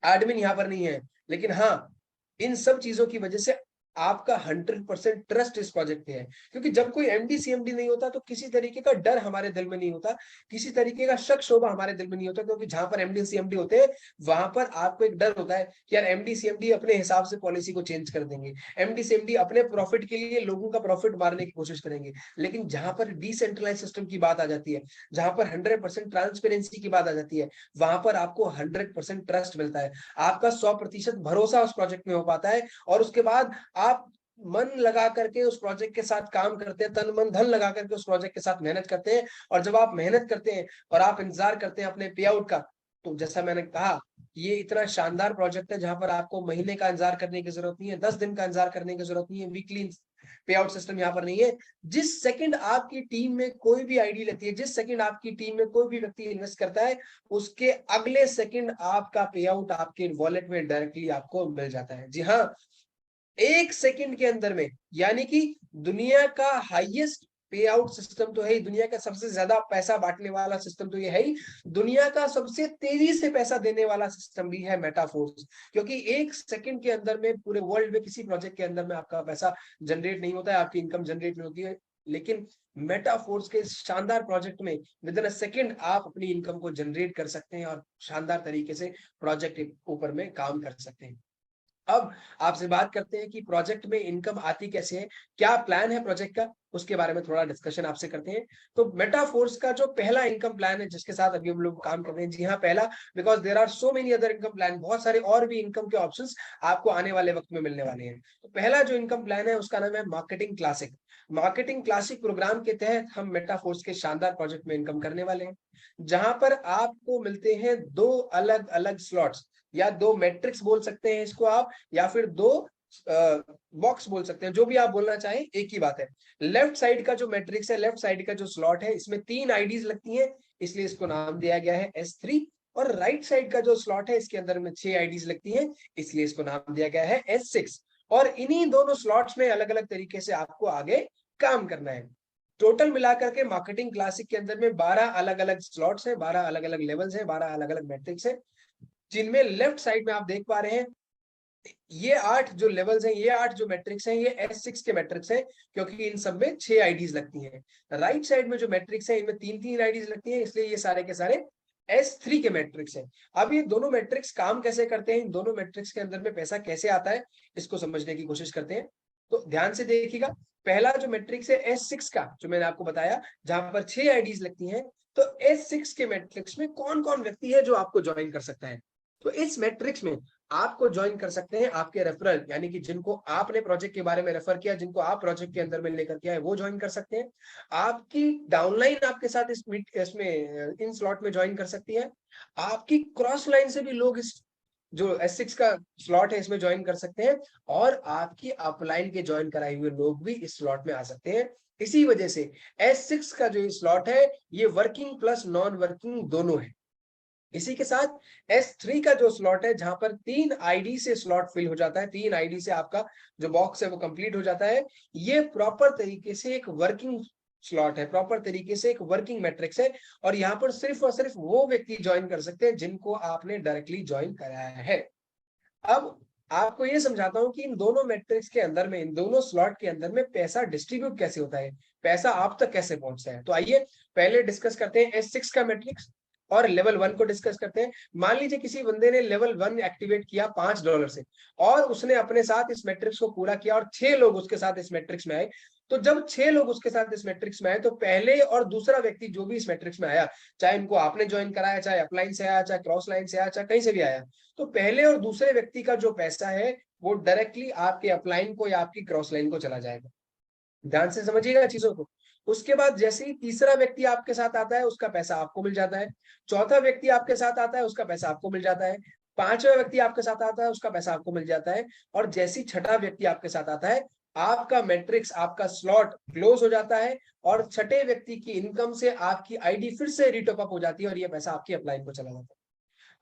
एडमिन यहाँ पर नहीं है। लेकिन हाँ, इन सब चीजों की वजह से आपका 100% ट्रस्ट इस प्रोजेक्ट पे है। क्योंकि जब कोई एमडी सीएमडी नहीं होता तो किसी तरीके का डर हमारे दिल में नहीं होता, किसी तरीके का शक शोभा हमारे दिल में नहीं होता। क्योंकि जहां पर एमडी सीएमडी होते हैं वहां पर आपको एक डर होता है कि यार एमडी सीएमडी अपने हिसाब से पॉलिसी को चेंज कर देंगे, एमडी सीएमडी अपने प्रॉफिट के लिए लोगों का प्रॉफिट मारने की कोशिश करेंगे। लेकिन जहां पर डिसेंट्रलाइज सिस्टम की बात आ जाती है, जहां पर 100% ट्रांसपेरेंसी की बात आ जाती है, वहां पर आपको 100% ट्रस्ट मिलता है। आपका 100% भरोसा उस प्रोजेक्ट में हो पाता है, और उसके बाद आप मन लगा करके उस प्रोजेक्ट के साथ काम करते हैं, तन मन धन लगा करके उस प्रोजेक्ट के साथ मेहनत करते हैं। और जब आप मेहनत करते हैं और आप इंतजार करते हैं अपने पे आउट का, तो जैसा मैंने कहा, ये इतना शानदार प्रोजेक्ट है जहां पर आपको महीने का इंतजार करने की जरूरत नहीं है, 10 दिन का इंतजार करने की जरूरत नहीं है, वीकली पे आउट सिस्टम यहाँ पर नहीं है। जिस सेकंड आपकी टीम में कोई भी आईडी लेती है, जिस सेकंड आपकी टीम में कोई भी व्यक्ति इन्वेस्ट करता है, उसके अगले सेकंड आपका पे आउट आपके वॉलेट में डायरेक्टली आपको मिल जाता है। जी हाँ, 1 सेकंड के अंदर में। यानी कि दुनिया का हाईएस्ट पे आउट सिस्टम तो है ही, दुनिया का सबसे ज्यादा पैसा बांटने वाला सिस्टम तो ये है ही, दुनिया का सबसे तेजी से पैसा देने वाला सिस्टम भी है मेटाफोर्स। क्योंकि 1 सेकंड के अंदर में पूरे वर्ल्ड में किसी प्रोजेक्ट के अंदर में आपका पैसा जनरेट नहीं होता है, आपकी इनकम जनरेट नहीं होती है। लेकिन मेटाफोर्स के शानदार प्रोजेक्ट में विद इन अ सेकंड आप अपनी इनकम को जनरेट कर सकते हैं और शानदार तरीके से प्रोजेक्ट के ऊपर में काम कर सकते हैं। अब आपसे बात करते हैं कि प्रोजेक्ट में इनकम आती कैसे है, क्या प्लान है प्रोजेक्ट का, उसके बारे में थोड़ा डिस्कशन आपसे करते हैं। तो मेटाफोर्स का जो पहला इनकम प्लान है जिसके साथ अभी हम लोग काम कर रहे हैं, जी हाँ पहला, because there are so many other income plan, बहुत सारे और भी इनकम के ऑप्शंस आपको आने वाले वक्त में मिलने वाले हैं। तो पहला जो इनकम प्लान है उसका नाम है marketing classic. Marketing classic program के तहत हम मेटाफोर्स के शानदार प्रोजेक्ट में इनकम करने वाले हैं, जहां पर आपको मिलते हैं 2 अलग अलग स्लॉट्स, या 2 मैट्रिक्स बोल सकते हैं इसको आप, या फिर 2 बॉक्स बोल सकते हैं, जो भी आप बोलना चाहें एक ही बात है। लेफ्ट साइड का जो मैट्रिक्स है, लेफ्ट साइड का जो स्लॉट है, इसमें 3 आईडीज लगती हैं, इसलिए इसको नाम दिया गया है S3। और राइट साइड का जो स्लॉट है इसके अंदर में 6 आईडीज लगती हैं, इसलिए इसको नाम दिया गया है S6। और इन्हीं दोनों स्लॉट्स में अलग अलग तरीके से आपको आगे काम करना है। टोटल मिलाकर के मार्केटिंग क्लासिक के अंदर में 12 अलग अलग स्लॉट्स हैं, 12 अलग अलग लेवल्स हैं, 12 अलग अलग मैट्रिक्स है, जिनमें लेफ्ट साइड में आप देख पा रहे हैं ये 8 जो लेवल्स हैं, ये 8 जो मैट्रिक्स हैं, ये S6 के मैट्रिक्स हैं, क्योंकि इन सब में 6 आईडीज लगती हैं। राइट साइड में जो मैट्रिक्स है इनमें 3-3 आईडीज लगती हैं, इसलिए ये सारे के सारे S3 के मैट्रिक्स हैं। अब ये दोनों मैट्रिक्स काम कैसे करते हैं, इन दोनों मैट्रिक्स के अंदर में पैसा कैसे आता है, इसको समझने की कोशिश करते हैं। तो ध्यान से देखिएगा, पहला जो मैट्रिक्स है S6 का, जो मैंने आपको बताया, जहां पर 6 आईडीज लगती हैं, तो S6 के मैट्रिक्स में कौन कौन व्यक्ति है जो आपको ज्वाइन कर सकता है। तो इस मैट्रिक्स में आपको ज्वाइन कर सकते हैं आपके रेफरल, यानी कि जिनको आपने प्रोजेक्ट के बारे में रेफर किया, जिनको आप प्रोजेक्ट के अंदर में लेकर के आए, वो ज्वाइन कर सकते हैं। आपकी डाउनलाइन आपके साथ इसमें इन स्लॉट में ज्वाइन कर सकती है। आपकी क्रॉस लाइन से भी लोग इस जो S6 का स्लॉट है इसमें ज्वाइन कर सकते हैं, और आपकी अपलाइन के ज्वाइन कराए हुए लोग भी इस स्लॉट में आ सकते हैं। इसी वजह से S6 का जो स्लॉट है ये वर्किंग प्लस नॉन वर्किंग दोनों है। इसी के साथ S3 का जो स्लॉट है, जहां पर 3 आईडी से स्लॉट फिल हो जाता है, 3 आईडी से आपका जो बॉक्स है वो कंप्लीट हो जाता है, ये प्रॉपर तरीके से एक वर्किंग स्लॉट है, प्रॉपर तरीके से एक वर्किंग मैट्रिक्स है। और यहाँ पर सिर्फ और सिर्फ वो व्यक्ति ज्वाइन कर सकते हैं जिनको आपने डायरेक्टली ज्वाइन कराया है। अब आपको ये समझाता हूं कि इन दोनों मैट्रिक्स के अंदर में, इन दोनों स्लॉट के अंदर में पैसा डिस्ट्रीब्यूट कैसे होता है, पैसा आप तक कैसे पहुंचता है। तो आइए पहले डिस्कस करते हैं S6 का मैट्रिक्स और लेवल 1 को डिस्कस करते हैं। मान लीजिए किसी बंदे ने लेवल 1 एक्टिवेट किया $5 से, और उसने अपने साथ इस मैट्रिक्स को पूरा किया, और 6 लोग उसके साथ इस मैट्रिक्स में आए। तो जब 6 लोग उसके साथ इस मैट्रिक्स में आए, तो पहले और दूसरा व्यक्ति जो भी इस मैट्रिक्स में आया, चाहे इनको आपने ज्वाइन कराया, चाहे अपलाइन से आया, चाहे क्रॉस लाइन से आया, चाहे कहीं से भी आया, तो पहले और दूसरे व्यक्ति का जो पैसा है वो डायरेक्टली आपके अपलाइन को या आपकी क्रॉस लाइन को चला जाएगा। ध्यान से समझिएगा चीजों को। उसके बाद जैसे ही तीसरा व्यक्ति आपके साथ आता है, उसका पैसा आपको मिल जाता है। चौथा व्यक्ति आपके साथ आता है, उसका पैसा आपको मिल जाता है। पांचवा व्यक्ति आपके साथ आता है, उसका पैसा आपको मिल जाता है। और जैसे ही छठा व्यक्ति आपके साथ आता है, आपका मैट्रिक्स, आपका स्लॉट क्लोज हो जाता है, और छठे व्यक्ति की इनकम से आपकी आईडी फिर से रिटॉप अप हो जाती है, और ये पैसा आपकी अपलाइन को चला जाता है।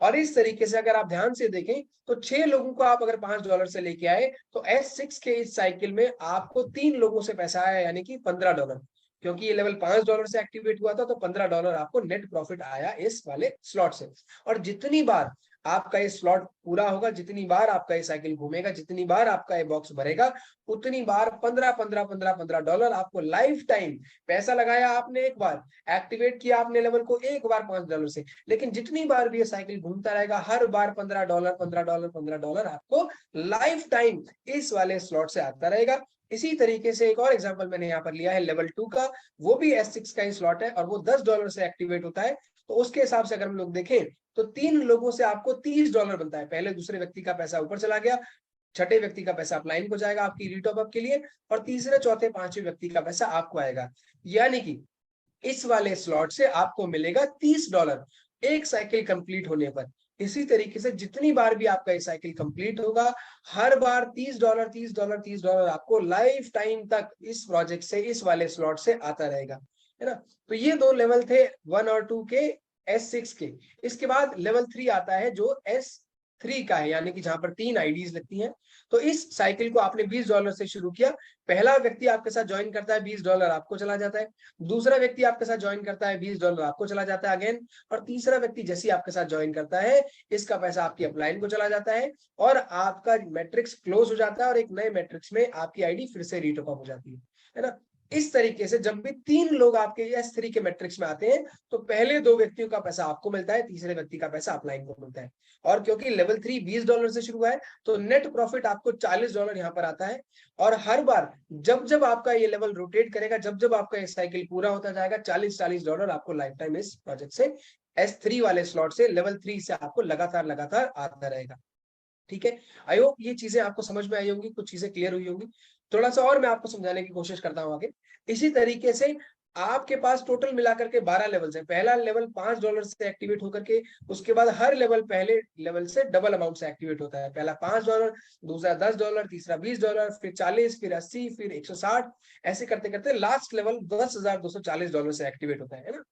और इस तरीके से अगर आप ध्यान से देखें, तो 6 लोगों को आप अगर $5 से लेके आए, तो S6 के इस साइकिल में आपको 3 लोगों से पैसा आया, यानी कि $15, क्योंकि ये लेवल $5 से एक्टिवेट हुआ था, तो $15 आपको नेट प्रॉफिट आया इस वाले स्लॉट से। और जितनी बार आपका ये स्लॉट पूरा होगा, जितनी बार आपका ये साइकिल घूमेगा, जितनी बार आपका ये बॉक्स भरेगा, उतनी बार $15 आपको लाइफ टाइम, पैसा लगाया आपने एक बार, एक्टिवेट किया आपने लेवल को एक बार $5 से, लेकिन जितनी बार भी ये साइकिल घूमता रहेगा, हर बार $15 आपको लाइफ टाइम इस वाले स्लॉट से आता रहेगा। इसी तरीके से एक और एग्जांपल मैंने यहाँ पर लिया है लेवल 2 का, वो भी S6 का ही स्लॉट है, और वो $10 से एक्टिवेट होता है। तो उसके हिसाब से अगर हम लोग देखें, तो 3 लोगों से आपको $30 बनता है। पहले दूसरे व्यक्ति का पैसा ऊपर चला गया, छठे व्यक्ति का पैसा अपलाइन को जाएगा आपकी रिटॉप अप के लिए, और तीसरे चौथे पांचवें व्यक्ति का पैसा आपको आएगा। यानी कि इस वाले स्लॉट से आपको मिलेगा $30 एक साइकिल कंप्लीट होने पर। इसी तरीके से जितनी बार भी आपका ये साइकिल कंप्लीट होगा, हर बार $30 आपको लाइफ टाइम तक इस प्रोजेक्ट से, इस वाले स्लॉट से आता रहेगा, है ना। तो ये 2 लेवल थे 1 और 2 के S6 के। इसके बाद लेवल 3 आता है जो S3 का है, यानी कि जहां पर 3 आईडीज लगती हैं। तो इस साइकिल को आपने $20 से शुरू किया, पहला व्यक्ति आपके साथ ज्वाइन करता है, $20 आपको चला जाता है। दूसरा व्यक्ति आपके साथ ज्वाइन करता है, $20 आपको चला जाता है अगेन। और तीसरा व्यक्ति जैसे ही आपके साथ ज्वाइन करता है, इसका पैसा आपकी अपलाइन को चला जाता है, और आपका मैट्रिक्स क्लोज हो जाता है, और एक नए मैट्रिक्स में आपकी आईडी फिर से रिटॉप अप हो जाती है ना। इस तरीके से जब भी 3 लोग आपके S3 के मैट्रिक्स में आते हैं, तो पहले 2 व्यक्तियों का पैसा आपको मिलता है, तीसरे व्यक्ति का पैसा अपलाइन को मिलता है। और क्योंकि लेवल 3 $20 से शुरू हुआ है, तो नेट प्रॉफिट आपको $40 यहाँ पर आता है। और हर बार जब जब आपका ये लेवल रोटेट करेगा, जब जब आपका ये साइकिल पूरा होता जाएगा, $40 आपको लाइफ टाइम इस प्रोजेक्ट से, S3 वाले स्लॉट से, लेवल 3 से आपको लगातार आता रहेगा। ठीक है, आई होप ये चीजें आपको समझ में आई होंगी, कुछ चीजें क्लियर हुई होंगी। थोड़ा सा और मैं आपको समझाने की कोशिश करता हूँ आगे। इसी तरीके से आपके पास टोटल मिलाकर के 12 लेवल्स हैं। पहला लेवल $5 से एक्टिवेट होकर के, उसके बाद हर लेवल पहले लेवल से डबल अमाउंट से एक्टिवेट होता है। पहला $5, दूसरा $10, तीसरा $20, फिर 40, फिर 80, फिर 160, ऐसे करते करते लास्ट लेवल $10,240 से एक्टिवेट होता है ना।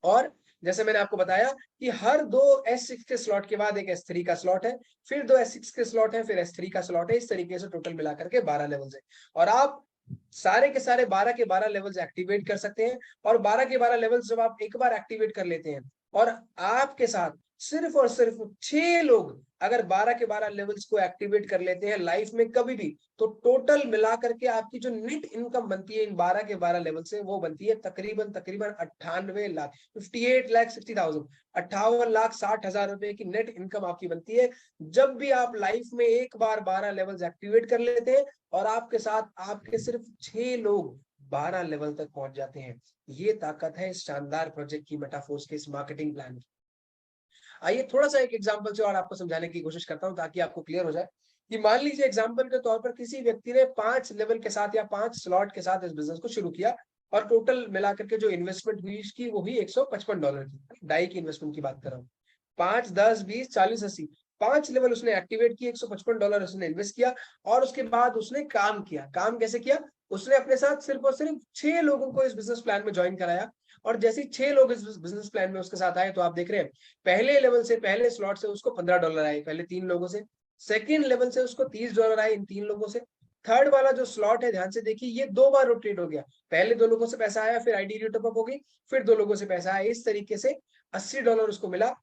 और जैसे मैंने आपको बताया कि हर 2 S6 के स्लॉट के बाद एक S3 का स्लॉट है, फिर 2 S6 के स्लॉट है, फिर S3 का स्लॉट है। इस तरीके से टोटल मिलाकर के 12 लेवल्स है और आप सारे के सारे 12 के 12 लेवल्स एक्टिवेट कर सकते हैं। और 12 के 12 लेवल्स जब आप एक बार एक्टिवेट कर लेते हैं और आपके साथ सिर्फ और सिर्फ 6 लोग अगर 12 के 12 लेवल्स को एक्टिवेट कर लेते हैं लाइफ में कभी भी, तो टोटल मिलाकर के आपकी जो नेट इनकम बनती है इन 12 के 12 लेवल से, वो बनती है तकरीबन 98 लाख, 58,60,000, 58,60,000 रुपए की नेट इनकम आपकी बनती है जब भी आप लाइफ में एक बार 12 लेवल्स एक्टिवेट कर लेते हैं और आपके साथ आपके सिर्फ 6 लोग 12 लेवल तक पहुंच जाते हैं। ये ताकत है इस शानदार प्रोजेक्ट की, मेटाफोर्स के इस मार्केटिंग प्लान की। आइए थोड़ा सा एक एग्जांपल से और आपको समझाने की कोशिश करता हूं ताकि आपको क्लियर हो जाए कि मान लीजिए एग्जांपल के तौर पर किसी व्यक्ति ने 5 लेवल के साथ या 5 स्लॉट के साथ इस बिजनेस को शुरू किया और टोटल मिलाकर के जो इन्वेस्टमेंट हुई उसकी वो हुई $155 की, डाई की इन्वेस्टमेंट की बात कर रहा हूँ। 5, 10, 20, 40, 80 5 लेवल उसने एक्टिवेट किए, $155 उसने इन्वेस्ट किया और उसके बाद उसने काम किया। काम कैसे किया? उसने अपने साथ सिर्फ और सिर्फ 6 लोगों को इस बिजनेस प्लान में ज्वाइन कराया और जैसे ही 6 लोग इस बिजनेस प्लान में उसके साथ आए तो आप देख रहे हैं पहले लेवल से, पहले स्लॉट से उसको $15 आए पहले 3 लोगों से, सेकेंड लेवल से उसको $30 आए इन 3 लोगों से, थर्ड वाला जो स्लॉट है ध्यान से देखिए ये 2 बार रोटेट हो गया, पहले 2 लोगों से पैसा आया, फिर आईडी टॉप अप हो गई, फिर 2 लोगों से पैसा आया, इस तरीके से $80 उसको मिला।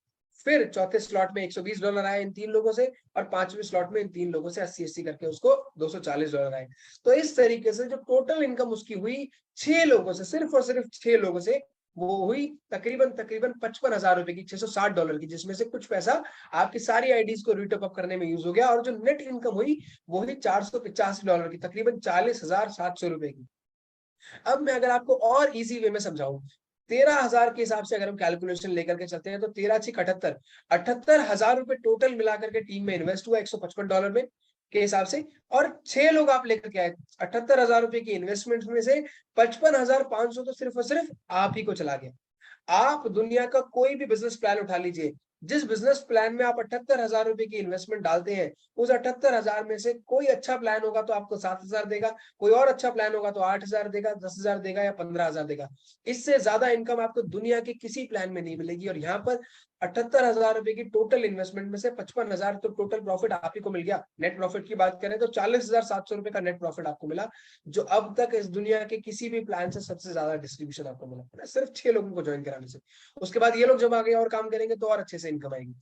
फिर चौथे स्लॉट में $120 आए इन 3 लोगों से और पांचवें स्लॉट में इन 3 लोगों से 80-80 करके उसको $240 आए। तो इस तरीके से जो टोटल इनकम उसकी हुई 6 लोगों से, सिर्फ और सिर्फ 6 लोगों से, वो हुई तकरीबन 55,000 रुपए की, $660 की, जिसमें से कुछ पैसा आपकी सारी आईडीज को रीटॉप अप करने में यूज हो गया और जो नेट इनकम हुई वो हुई $485 की, तकरीबन 40,700 रुपए की। अब मैं अगर आपको और इजी वे में समझाऊं, 13,000 के हिसाब से अगर हम कैलकुलेशन लेकर के चलते हैं तो 13×6 = 78,000 रुपए टोटल मिलाकर के टीम में इन्वेस्ट हुआ $155 में के हिसाब से, और 6 लोग आप लेकर के आए। 78,000 रुपए की इन्वेस्टमेंट में से 55,500 तो सिर्फ और सिर्फ आप ही को चला गया। आप दुनिया का कोई भी बिजनेस प्लान उठा लीजिए, जिस बिजनेस प्लान में आप 78,000 रुपए की इन्वेस्टमेंट डालते हैं, उस 78,000 में से कोई अच्छा प्लान होगा तो आपको 7,000 देगा, कोई और अच्छा प्लान होगा तो 8,000 देगा, 10,000 देगा या 15,000 देगा। इससे ज्यादा इनकम आपको दुनिया के किसी प्लान में नहीं मिलेगी। और यहाँ पर 78,000 रुपए की टोटल इन्वेस्टमेंट में से 55,000 तो टोटल प्रॉफिट आप ही को मिल गया। नेट प्रॉफिट की बात करें तो 40,700 रुपए का नेट प्रॉफिट आपको मिला, जो अब तक इस दुनिया के किसी भी प्लान से सबसे ज्यादा डिस्ट्रीब्यूशन आपको मिला, सिर्फ 6 लोगों को ज्वाइन कराने से। उसके बाद ये लोग जब आगे और काम करेंगे तो और अच्छे से इनकम आएगी।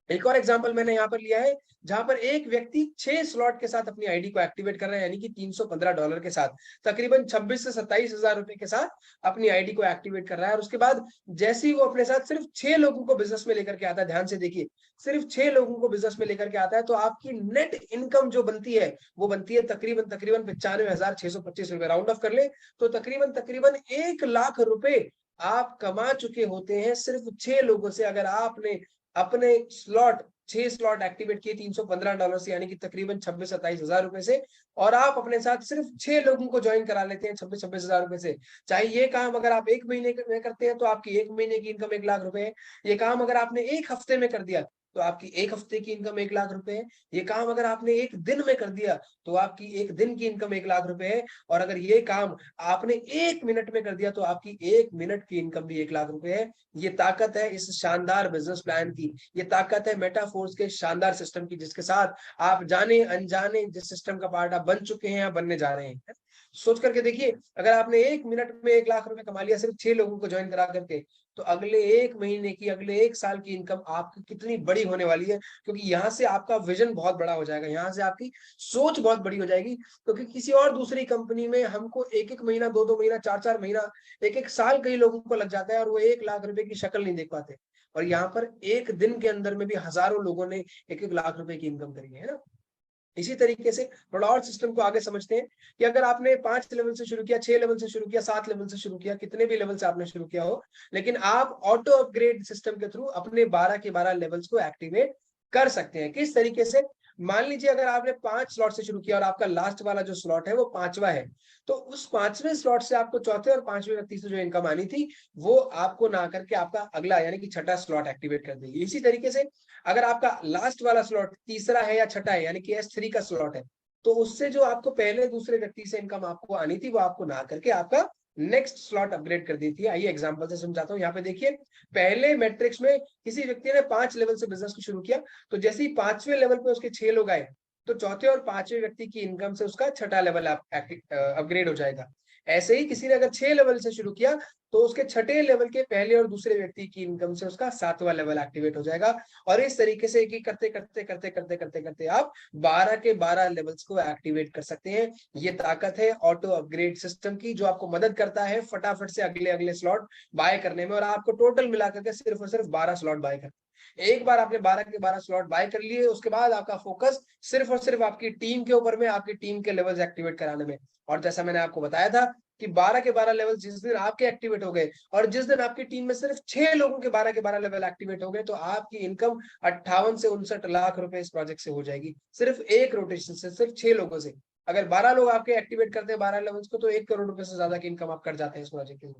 एक और एग्जांपल मैंने यहाँ पर लिया है जहां पर एक व्यक्ति 6 स्लॉट के साथ अपनी आईडी को एक्टिवेट कर रहा है, यानी कि $315 के साथ, तकरीबन 26 से 27,000 रुपए के साथ अपनी आईडी को एक्टिवेट कर रहा है। और उसके बाद जैसे ही वो अपने साथ सिर्फ 6 लोगों को बिजनेस में लेकर के आता है, ध्यान से देखिए, सिर्फ 6 लोगों को बिजनेस में लेकर के आता है, तो आपकी नेट इनकम जो बनती है वो बनती है तकरीबन 95,625 रुपए। राउंड ऑफ कर ले तो तकरीबन 1 लाख रुपए आप कमा चुके होते हैं सिर्फ 6 लोगों से। अगर आपने अपने स्लॉट 6 स्लॉट एक्टिवेट किए $315 से, यानी कि तकरीबन 26-27,000 रुपए से, और आप अपने साथ सिर्फ 6 लोगों को ज्वाइन करा लेते हैं 26-26,000 रुपए से। चाहे ये काम अगर आप 1 महीने में करते हैं तो आपकी 1 महीने की इनकम 1 लाख रुपए है। ये काम अगर आपने 1 हफ्ते में कर दिया तो आपकी 1 हफ्ते की इनकम 1 लाख रुपए है। ये काम अगर आपने 1 दिन में कर दिया तो आपकी 1 दिन की इनकम 1 लाख रुपए है। और अगर ये काम आपने 1 मिनट में कर दिया तो आपकी 1 मिनट की इनकम भी 1 लाख रुपए है। ये ताकत है इस शानदार बिजनेस प्लान की, ये ताकत है मेटाफोर्स के शानदार सिस्टम की, जिसके साथ आप जाने अनजाने जिस सिस्टम का पार्ट आप बन चुके हैं या बनने जा रहे हैं। सोच करके देखिए, अगर आपने 1 मिनट में 1 लाख रुपए कमा लिया सिर्फ 6 लोगों को ज्वाइन करा करके, तो अगले 1 महीने की, अगले 1 साल की इनकम आपकी कितनी बड़ी होने वाली है। क्योंकि यहाँ से आपका विजन बहुत बड़ा हो जाएगा, यहाँ से आपकी सोच बहुत बड़ी हो जाएगी। क्योंकि किसी और दूसरी कंपनी में हमको 1-1 महीना, 2-2 महीना, 4-4 महीना, 1-1 साल कई लोगों को लग जाता है और वो 1 लाख रुपए की शक्ल नहीं देख पाते। और यहाँ पर 1 दिन के अंदर में भी हजारों लोगों ने 1-1 लाख रुपए की इनकम करी है ना। इसी तरीके से थोड़ा और सिस्टम को आगे समझते हैं कि अगर आपने 5 लेवल से शुरू किया, 6 लेवल से शुरू किया, 7 लेवल से शुरू किया, कितने भी लेवल से आपने शुरू किया हो, लेकिन आप ऑटो अपग्रेड सिस्टम के थ्रू अपने 12 के 12 लेवल्स को एक्टिवेट कर सकते हैं। किस तरीके से? मान लीजिए अगर आपने 5 स्लॉट से शुरू किया और आपका लास्ट वाला जो स्लॉट है वो 5वां है, तो उस 5वें स्लॉट से आपको चौथे और 5वें व्यक्ति से जो इनकम आनी थी वो आपको ना करके आपका अगला यानी कि छठा स्लॉट एक्टिवेट कर देगी। इसी तरीके से अगर आपका लास्ट वाला स्लॉट तीसरा है या छठा है, यानी कि S3 का स्लॉट है, तो उससे जो आपको पहले दूसरे व्यक्ति से इनकम आपको आनी थी वो आपको ना करके आपका नेक्स्ट स्लॉट अपग्रेड कर दी थी। आइए एग्जांपल से समझाता हूँ। यहाँ पे देखिए, पहले मैट्रिक्स में किसी व्यक्ति ने 5 लेवल से बिजनेस को शुरू किया, तो जैसे ही 5वें लेवल पे उसके 6 लोग आए, तो चौथे और 5वें व्यक्ति की इनकम से उसका छठा लेवल अपग्रेड हो जाएगा। ऐसे ही किसी ने अगर 6 लेवल से शुरू किया, तो उसके छठे लेवल के पहले और दूसरे व्यक्ति की इनकम से उसका 7वां लेवल एक्टिवेट हो जाएगा। और इस तरीके से एक करते करते करते करते करते करते आप 12 के 12 लेवल्स को एक्टिवेट कर सकते हैं। ये ताकत है ऑटो अपग्रेड सिस्टम की, जो आपको मदद करता है फटाफट से अगले अगले स्लॉट बाय करने में। और आपको टोटल मिलाकर के सिर्फ और सिर्फ 12 स्लॉट बाय करने। एक बार आपने 12 के 12 स्लॉट बाय कर लिए, उसके बाद आपका फोकस सिर्फ और सिर्फ आपकी टीम के ऊपर में, आपकी टीम के लेवल्स एक्टिवेट कराने में। और जैसा मैंने आपको बताया था कि 12 के 12 लेवल जिस दिन आपके एक्टिवेट हो गए, और जिस दिन आपकी टीम में सिर्फ 6 लोगों के 12 के 12 लेवल एक्टिवेट हो गए, तो आपकी इनकम 58 से 59 लाख रुपए इस प्रोजेक्ट से हो जाएगी, सिर्फ एक रोटेशन से, सिर्फ 6 लोगों से। अगर 12 लोग आपके एक्टिवेट करते हैं 12 लेवल्स को, तो 1 करोड़ रुपए से ज्यादा की इनकम आप कर जाते हैं इस प्रोजेक्ट के।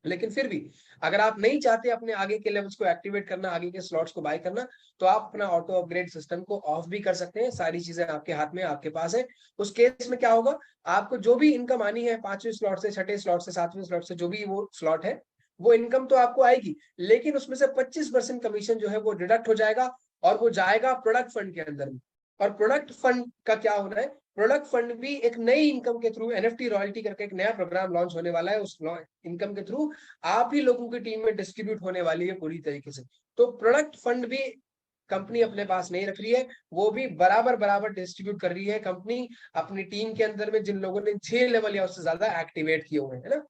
लेकिन फिर भी अगर आप नहीं चाहते अपने आगे के लेवल्स को एक्टिवेट करना, आगे के स्लॉट्स को बाय करना, तो आप अपना ऑटो अपग्रेड सिस्टम को ऑफ भी कर सकते हैं। सारी चीजें आपके हाथ में, आपके पास है। उस केस में क्या होगा, आपको जो भी इनकम आनी है 5वें स्लॉट से, छठे स्लॉट से, 7वें स्लॉट से, जो भी वो स्लॉट है, वो इनकम तो आपको आएगी, लेकिन उसमें से 25% कमीशन जो है वो डिडक्ट हो जाएगा, और वो जाएगा प्रोडक्ट फंड के अंदर में। और प्रोडक्ट फंड का क्या होना है, प्रोडक्ट फंड भी एक नई इनकम के थ्रू, एनएफटी रॉयल्टी करके एक नया प्रोग्राम लॉन्च होने वाला है। उस इनकम के थ्रू आप ही लोगों की टीम में डिस्ट्रीब्यूट होने वाली है पूरी तरीके से। तो प्रोडक्ट फंड भी कंपनी अपने पास नहीं रख रही है, वो भी बराबर बराबर डिस्ट्रीब्यूट कर रही है कंपनी अपनी टीम के अंदर में, जिन लोगों ने 6 लेवल या उससे ज्यादा एक्टिवेट किए हुए हैं, है ना।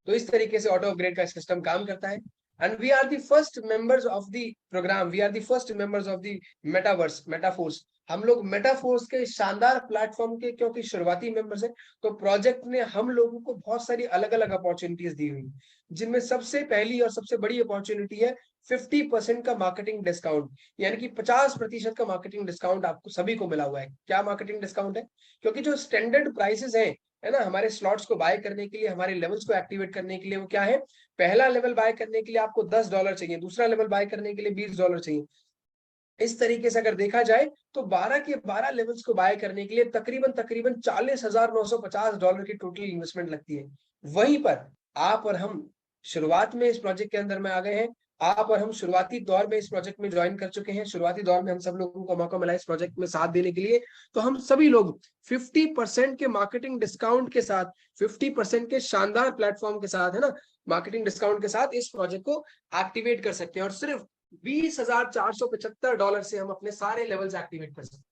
तो इस तरीके से ऑटो अपग्रेड का सिस्टम काम करता है। And we are the first members of the program, we are the first members of the metaverse, Metaforce. हम लोग मेटाफोर्स के शानदार प्लेटफॉर्म के क्योंकि शुरुआती मेंबर्स हैं, तो प्रोजेक्ट ने हम लोगों को बहुत सारी अलग अलग अपॉर्चुनिटीज दी हुई, जिनमें सबसे पहली और सबसे बड़ी अपॉर्चुनिटी है 50% का मार्केटिंग डिस्काउंट। यानी कि 50% का मार्केटिंग डिस्काउंट आपको सभी को मिला हुआ है। क्या मार्केटिंग डिस्काउंट है, क्योंकि जो स्टैंडर्ड प्राइसेस हैं, है ना, हमारे स्लॉट्स को बाय करने के लिए, हमारे लेवल्स को एक्टिवेट करने के लिए, वो क्या है, पहला लेवल बाय करने के लिए आपको $10 चाहिए, दूसरा लेवल बाय करने के लिए $20 चाहिए। इस तरीके से अगर देखा जाए, तो 12 के 12 लेवल्स को बाय करने के लिए तकरीबन तकरीबन $40,950 की टोटल इन्वेस्टमेंट लगती है। वहीं पर आप और हम शुरुआत में इस प्रोजेक्ट के अंदर में आ गए हैं। आप और हम शुरुआती दौर में इस प्रोजेक्ट में ज्वाइन कर चुके हैं। शुरुआती दौर में हम सब लोगों को मौका मिला इस प्रोजेक्ट में साथ देने के लिए। तो हम सभी लोग 50% के मार्केटिंग डिस्काउंट के साथ, 50% के शानदार प्लेटफॉर्म के साथ, है ना, मार्केटिंग डिस्काउंट के साथ इस प्रोजेक्ट को एक्टिवेट कर सकते हैं। और सिर्फ $20,475 से हम अपने सारे लेवल्स एक्टिवेट कर सकते हैं।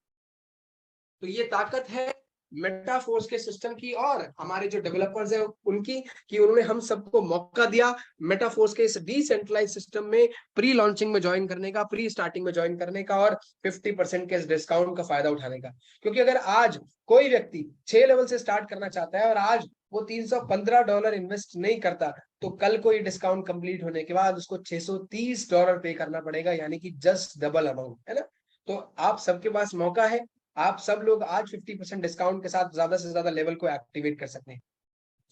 तो ये ताकत है मेटाफोर्स के सिस्टम की, और हमारे जो डेवलपर्स हैं उनकी, कि उन्होंने हम सबको मौका दिया मेटाफोर्स के इस डिसेंट्रलाइज सिस्टम में प्री लॉन्चिंग में ज्वाइन करने का, प्री स्टार्टिंग में ज्वाइन करने का, और 50% के इस डिस्काउंट का फायदा उठाने का। क्योंकि अगर आज कोई व्यक्ति 6 लेवल से स्टार्ट करना चाहता है और आज वो $315 इन्वेस्ट नहीं करता, तो कल को ये डिस्काउंट कंप्लीट होने के बाद उसको $630 पे करना पड़ेगा, यानी कि जस्ट डबल अमाउंट, है ना। तो आप सबके पास मौका है, आप सब लोग आज 50% डिस्काउंट के साथ ज्यादा से ज्यादा लेवल को एक्टिवेट कर सकते हैं।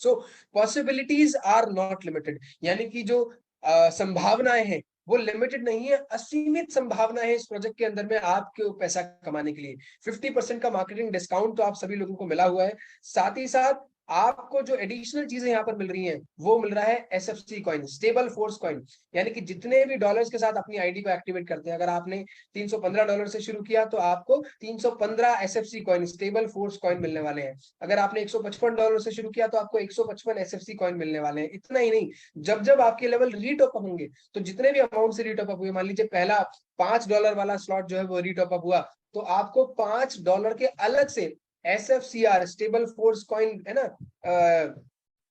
सो पॉसिबिलिटीज आर नॉट लिमिटेड, यानी कि जो संभावनाएं हैं वो लिमिटेड नहीं है, असीमित संभावना है इस प्रोजेक्ट के अंदर में आपके पैसा कमाने के लिए। 50% का मार्केटिंग डिस्काउंट तो आप सभी लोगों को मिला हुआ है। साथ ही साथ आपको जो एडिशनल चीजें यहाँ पर मिल रही हैं, वो मिल रहा है SFC coin, stable force coin. यानी कि जितने भी डॉलर्स के साथ अपनी आईडी को एक्टिवेट करते हैं, अगर आपने $315 से शुरू किया, तो आपको 315 SFC coin, stable force coin मिलने वाले हैं। अगर आपने $155 से शुरू किया, तो आपको 155 एसएफसी कॉइन मिलने वाले हैं। इतना ही नहीं, जब जब आपके लेवल रीटॉप अप होंगे, तो जितने भी अमाउंट से रीटॉप अप हुए, मान लीजिए पहला $5 वाला स्लॉट जो है वो रीटॉप अप हुआ, तो आपको $5 के अलग से SFCR, स्टेबल फोर्स कॉइन, है ना,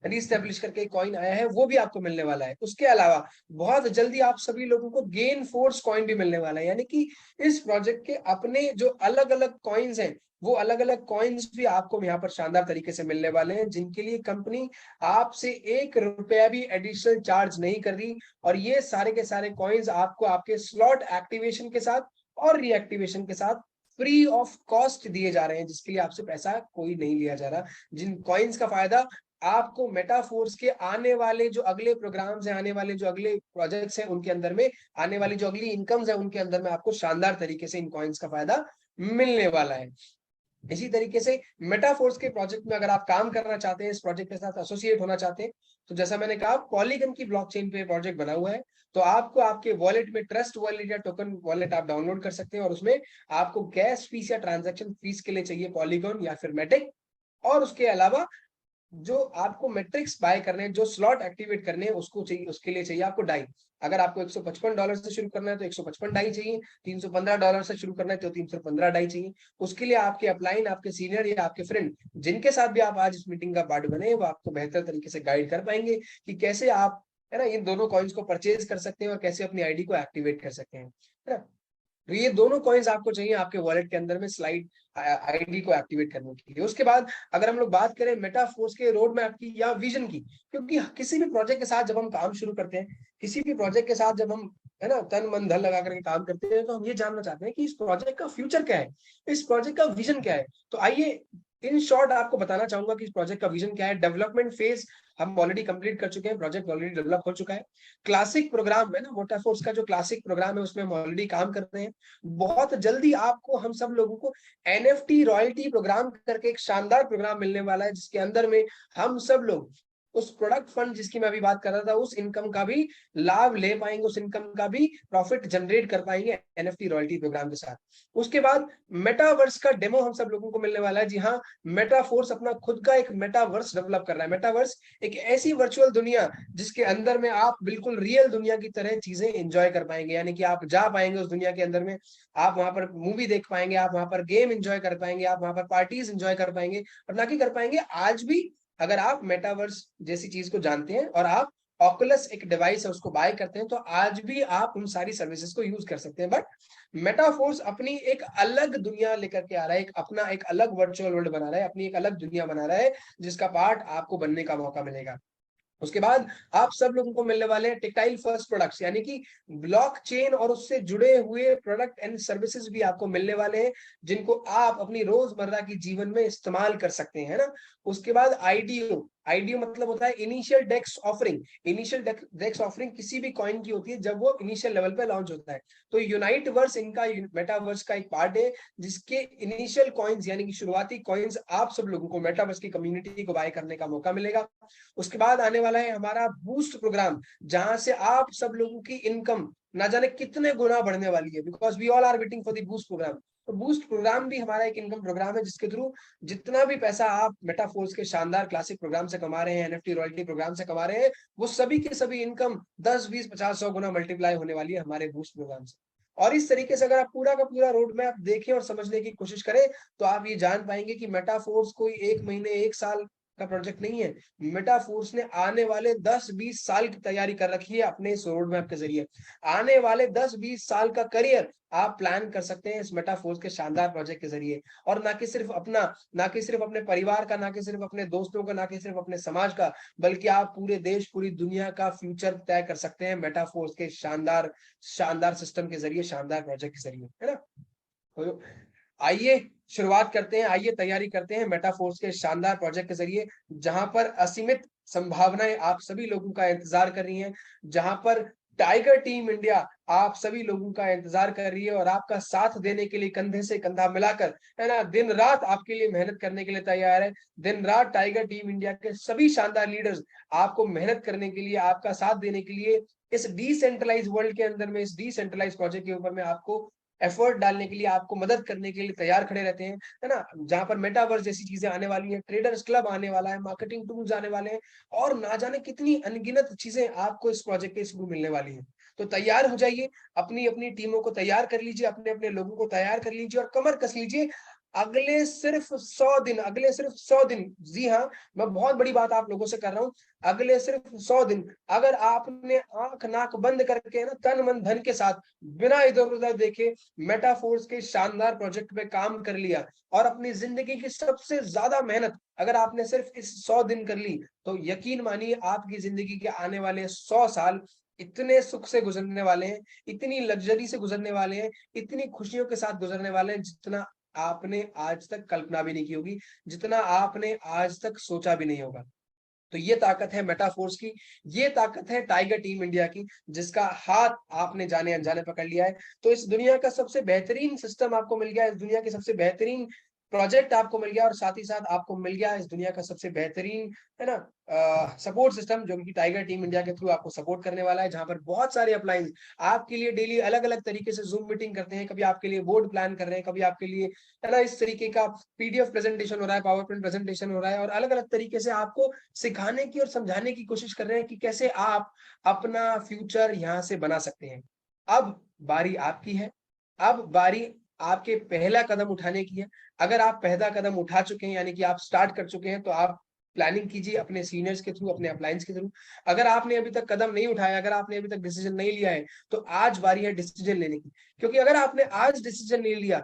रीस्टेब्लिश करके कॉइन आया है, वो भी आपको मिलने वाला है। उसके अलावा बहुत जल्दी आप सभी लोगों को गेन फोर्स कॉइन भी मिलने वाला है। यानी कि इस प्रोजेक्ट के अपने जो अलग अलग कॉइन्स हैं, वो अलग अलग कॉइन्स भी आपको यहाँ पर शानदार तरीके से मिलने वाले हैं, जिनके लिए कंपनी आपसे ₹1 भी एडिशनल चार्ज नहीं कर रही। और ये सारे के सारे कॉइन्स आपको आपके स्लॉट एक्टिवेशन के साथ और रीएक्टिवेशन के साथ फ्री ऑफ कॉस्ट दिए जा रहे हैं, जिसके लिए आपसे पैसा कोई नहीं लिया जा रहा। जिन कॉइन्स का फायदा आपको मेटाफोर्स के आने वाले जो अगले प्रोग्राम्स हैं, आने वाले जो अगले प्रोजेक्ट्स हैं, उनके अंदर में आने वाली जो अगली इनकम्स है, उनके अंदर में आपको शानदार तरीके से इन कॉइन्स का फायदा मिलने वाला है। इसी तरीके से मेटाफोर्स के प्रोजेक्ट में अगर आप काम करना चाहते हैं, इस प्रोजेक्ट के साथ एसोसिएट होना चाहते हैं, तो जैसा मैंने कहा पॉलीगन की ब्लॉकचेन पे प्रोजेक्ट बना हुआ है, तो आपको आपके वॉलेट में ट्रस्ट वॉलेट या टोकन वॉलेट आप डाउनलोड कर सकते हैं, और उसमें आपको गैस फीस या ट्रांजैक्शन फीस के लिए चाहिए पॉलीगन या फिर मेटिक, और उसके अलावा जो आपको मैट्रिक्स बाय करने हैं, जो स्लॉट एक्टिवेट करने हैं, उसको चाहिए, उसके लिए चाहिए आपको डाई। अगर आपको $155 से शुरू करना है तो 155 डाई चाहिए, $315 से शुरू करना है तो 315 डाई चाहिए। उसके लिए आपके अपलाइन, आपके सीनियर या आपके फ्रेंड जिनके साथ भी आप आज इस मीटिंग का पार्ट बने, वो आपको बेहतर तरीके से गाइड कर पाएंगे कि कैसे आप, है ना, इन दोनों कॉइन्स को परचेज कर सकते हैं और कैसे अपनी आईडी को एक्टिवेट कर सकते हैं, है ना। तो ये दोनों कॉइन्स आपको चाहिए आपके वॉलेट के अंदर में स्लाइड आईडी को एक्टिवेट करने के लिए। उसके बाद अगर हम लोग बात करें मेटाफोर्स के रोड मैप की या विजन की, क्योंकि किसी भी प्रोजेक्ट के साथ जब हम काम शुरू करते हैं, किसी भी प्रोजेक्ट के साथ जब हम, है ना, तन मन धन लगा करके काम करते हैं, तो हम ये जानना चाहते हैं कि इस प्रोजेक्ट का फ्यूचर क्या है, इस प्रोजेक्ट का विजन क्या है। तो आइए इन शॉर्ट आपको बताना चाहूंगा कि इस प्रोजेक्ट का विजन क्या है। डेवलपमेंट फेज हम ऑलरेडी कंप्लीट कर चुके हैं, प्रोजेक्ट ऑलरेडी डेवलप हो चुका है। क्लासिक प्रोग्राम है ना, मोटाफोर्स का जो क्लासिक प्रोग्राम है उसमें हम ऑलरेडी काम कर रहे हैं। बहुत जल्दी आपको, हम सब लोगों को एनएफटी रॉयल्टी प्रोग्राम करके एक शानदार प्रोग्राम मिलने वाला है, जिसके अंदर में हम सब लोग उस प्रोडक्ट फंड जिसकी मैं अभी बात कर रहा था, उस इनकम का भी लाभ ले पाएंगे, उस इनकम का भी प्रॉफिट जनरेट कर पाएंगे एनएफटी रॉयल्टी प्रोग्राम के साथ। उसके बाद मेटावर्स का डेमो हम सब लोगों को मिलने वाला है। जी हाँ, मेटाफोर्स अपना खुद का एक मेटावर्स डेवलप कर रहा है। मेटावर्स एक ऐसी वर्चुअल दुनिया जिसके अंदर में आप बिल्कुल रियल दुनिया की तरह चीजें एंजॉय कर पाएंगे, यानी कि आप जा पाएंगे उस दुनिया के अंदर में, आप वहां पर मूवी देख पाएंगे, आप वहां पर गेम एंजॉय कर पाएंगे, आप वहां पर पार्टीज एंजॉय कर पाएंगे, और ना कि कर पाएंगे आज भी। अगर आप मेटावर्स जैसी चीज को जानते हैं और आप ऑकुलस एक डिवाइस है उसको बाय करते हैं, तो आज भी आप उन सारी सर्विसेज को यूज कर सकते हैं। बट मेटाफोर्स अपनी एक अलग दुनिया लेकर के आ रहा है, एक अपना एक अलग वर्चुअल वर्ल्ड बना रहा है, अपनी एक अलग दुनिया बना रहा है, जिसका पार्ट आपको बनने का मौका मिलेगा। उसके बाद आप सब लोगों को मिलने वाले हैं टेक्टाइल फर्स्ट प्रोडक्ट्स, यानी कि ब्लॉकचेन और उससे जुड़े हुए प्रोडक्ट एंड सर्विसेज भी आपको मिलने वाले हैं, जिनको आप अपनी रोजमर्रा की जीवन में इस्तेमाल कर सकते हैं, ना। उसके बाद आईडीओ, आईडीओ मतलब होता है इनिशियल डेक्स ऑफरिंग। इनिशियल डेक्स ऑफरिंग किसी भी कॉइन की होती है जब वो इनिशियल लेवल पे लॉन्च होता है। तो यूनाइट वर्स इनका मेटावर्स का एक पार्ट है, जिसके इनिशियल कॉइन्स यानी कि शुरुआती कॉइन्स आप सब लोगों को मेटावर्स की कम्युनिटी को बाय करने का मौका मिलेगा। उसके बाद आने वाला है हमारा बूस्ट प्रोग्राम, जहां से आप सब लोगों की इनकम ना जाने कितने गुना बढ़ने वाली है, because we all are waiting for the boost program. तो बूस्ट प्रोग्राम भी हमारा एक इनकम प्रोग्राम है, जिसके थ्रू जितना भी पैसा आप मेटाफोर्स के शानदार क्लासिक प्रोग्राम से कमा रहे हैं, एनएफटी रॉयल्टी प्रोग्राम से कमा रहे हैं, वो सभी की सभी इनकम 10, 20, 50, 100 गुना मल्टीप्लाई होने वाली है हमारे बूस्ट प्रोग्राम से। और इस तरीके से अगर आप पूरा का पूरा रोड मैप देखें और समझने की कोशिश करें, तो आप ये जान पाएंगे कि मेटाफोर्स कोई एक महीने एक साल का प्रोजेक्ट नहीं है। मेटाफोर्स ने आने वाले 10-20 साल की तैयारी कर रखी है अपने इस रोड मैप के जरिए। आने वाले 10-20 साल का करियर आप प्लान कर सकते हैं इस मेटाफोर्स के शानदार प्रोजेक्ट के जरिए। और ना कि सिर्फ अपना, ना कि सिर्फ अपने परिवार का, ना कि सिर्फ अपने दोस्तों का, ना कि सिर्फ अपने समाज का, बल्कि आप पूरे देश, पूरी दुनिया का फ्यूचर तय कर सकते हैं मेटाफोर्स के शानदार शानदार सिस्टम के जरिए, शानदार प्रोजेक्ट के जरिए, है ना। तो आइए शुरुआत करते हैं, आइए तैयारी करते हैं मेटाफोर्स के शानदार प्रोजेक्ट के जरिए, जहां पर असीमित संभावनाएं आप सभी लोगों का इंतजार कर रही हैं, जहां पर टाइगर टीम इंडिया आप सभी लोगों का इंतजार कर रही है और आपका साथ देने के लिए कंधे से कंधा मिलाकर, है ना, दिन रात आपके लिए मेहनत करने के लिए तैयार है। दिन रात टाइगर टीम इंडिया के सभी शानदार लीडर्स आपको मेहनत करने के लिए, आपका साथ देने के लिए, इस डिसेंट्रलाइज वर्ल्ड के अंदर में, इस डिसेंट्रलाइज प्रोजेक्ट के ऊपर में आपको एफर्ट डालने के लिए, आपको मदद करने के लिए तैयार खड़े रहते हैं, है ना। जहां पर मेटावर्स जैसी चीजें आने वाली है, ट्रेडर्स क्लब आने वाला है, मार्केटिंग टूल्स आने वाले हैं, और ना जाने कितनी अनगिनत चीजें आपको इस प्रोजेक्ट के थ्रू मिलने वाली है। तो तैयार हो जाइए, अपनी अपनी टीमों को तैयार कर लीजिए, अपने अपने लोगों को तैयार कर लीजिए और कमर कस लीजिए। अगले सिर्फ 100 दिन, अगले सिर्फ 100 दिन, जी हाँ, मैं बहुत बड़ी बात आप लोगों से कर रहा हूँ, अगले सिर्फ 100 दिन अगर आपने आंख नाक बंद करके ना, तन मन धन के साथ, बिना इधर उधर देखे मेटाफोर्स के शानदार प्रोजेक्ट पे काम कर लिया, और अपनी जिंदगी की सबसे ज्यादा मेहनत अगर आपने सिर्फ इस 100 दिन कर ली, तो यकीन मानिए आपकी जिंदगी के आने वाले 100 साल इतने सुख से गुजरने वाले हैं, इतनी लग्जरी से गुजरने वाले हैं, इतनी खुशियों के साथ गुजरने वाले हैं, जितना आपने आज तक कल्पना भी नहीं की होगी, जितना आपने आज तक सोचा भी नहीं होगा। तो ये ताकत है मेटाफोर्स की, ये ताकत है टाइगर टीम इंडिया की, जिसका हाथ आपने जाने अनजाने पकड़ लिया है। तो इस दुनिया का सबसे बेहतरीन सिस्टम आपको मिल गया, इस दुनिया की सबसे बेहतरीन प्रोजेक्ट आपको मिल गया और साथ ही साथ आपको मिल गया इस दुनिया का सबसे बेहतरीन, है ना, सपोर्ट सिस्टम, जो कि टाइगर टीम इंडिया के थ्रू आपको सपोर्ट करने वाला है, जहां पर बहुत सारे अपलाइंस आपके लिए डेली अलग अलग तरीके से जूम मीटिंग करते हैं। कभी आपके लिए बोर्ड प्लान कर रहे हैं, कभी आपके लिए, है ना, इस तरीके का पीडीएफ प्रेजेंटेशन हो रहा है, पावर पॉइंट प्रेजेंटेशन हो रहा है, और अलग अलग तरीके से आपको सिखाने की और समझाने की कोशिश कर रहे हैं कि कैसे आप अपना फ्यूचर यहाँ से बना सकते हैं। अब बारी आपकी है, अब बारी आपके पहला कदम उठाने की है। अगर आप पहला कदम उठा चुके हैं, यानी कि आप स्टार्ट कर चुके हैं, तो आप प्लानिंग कीजिए अपने सीनियर्स के थ्रू, अपने अपलायंस के थ्रू। अगर आपने अभी तक कदम नहीं उठाया, अगर आपने अभी तक डिसीजन नहीं लिया है, तो आज बारी है डिसीजन लेने की। क्योंकि अगर आपने आज डिसीजन नहीं लिया,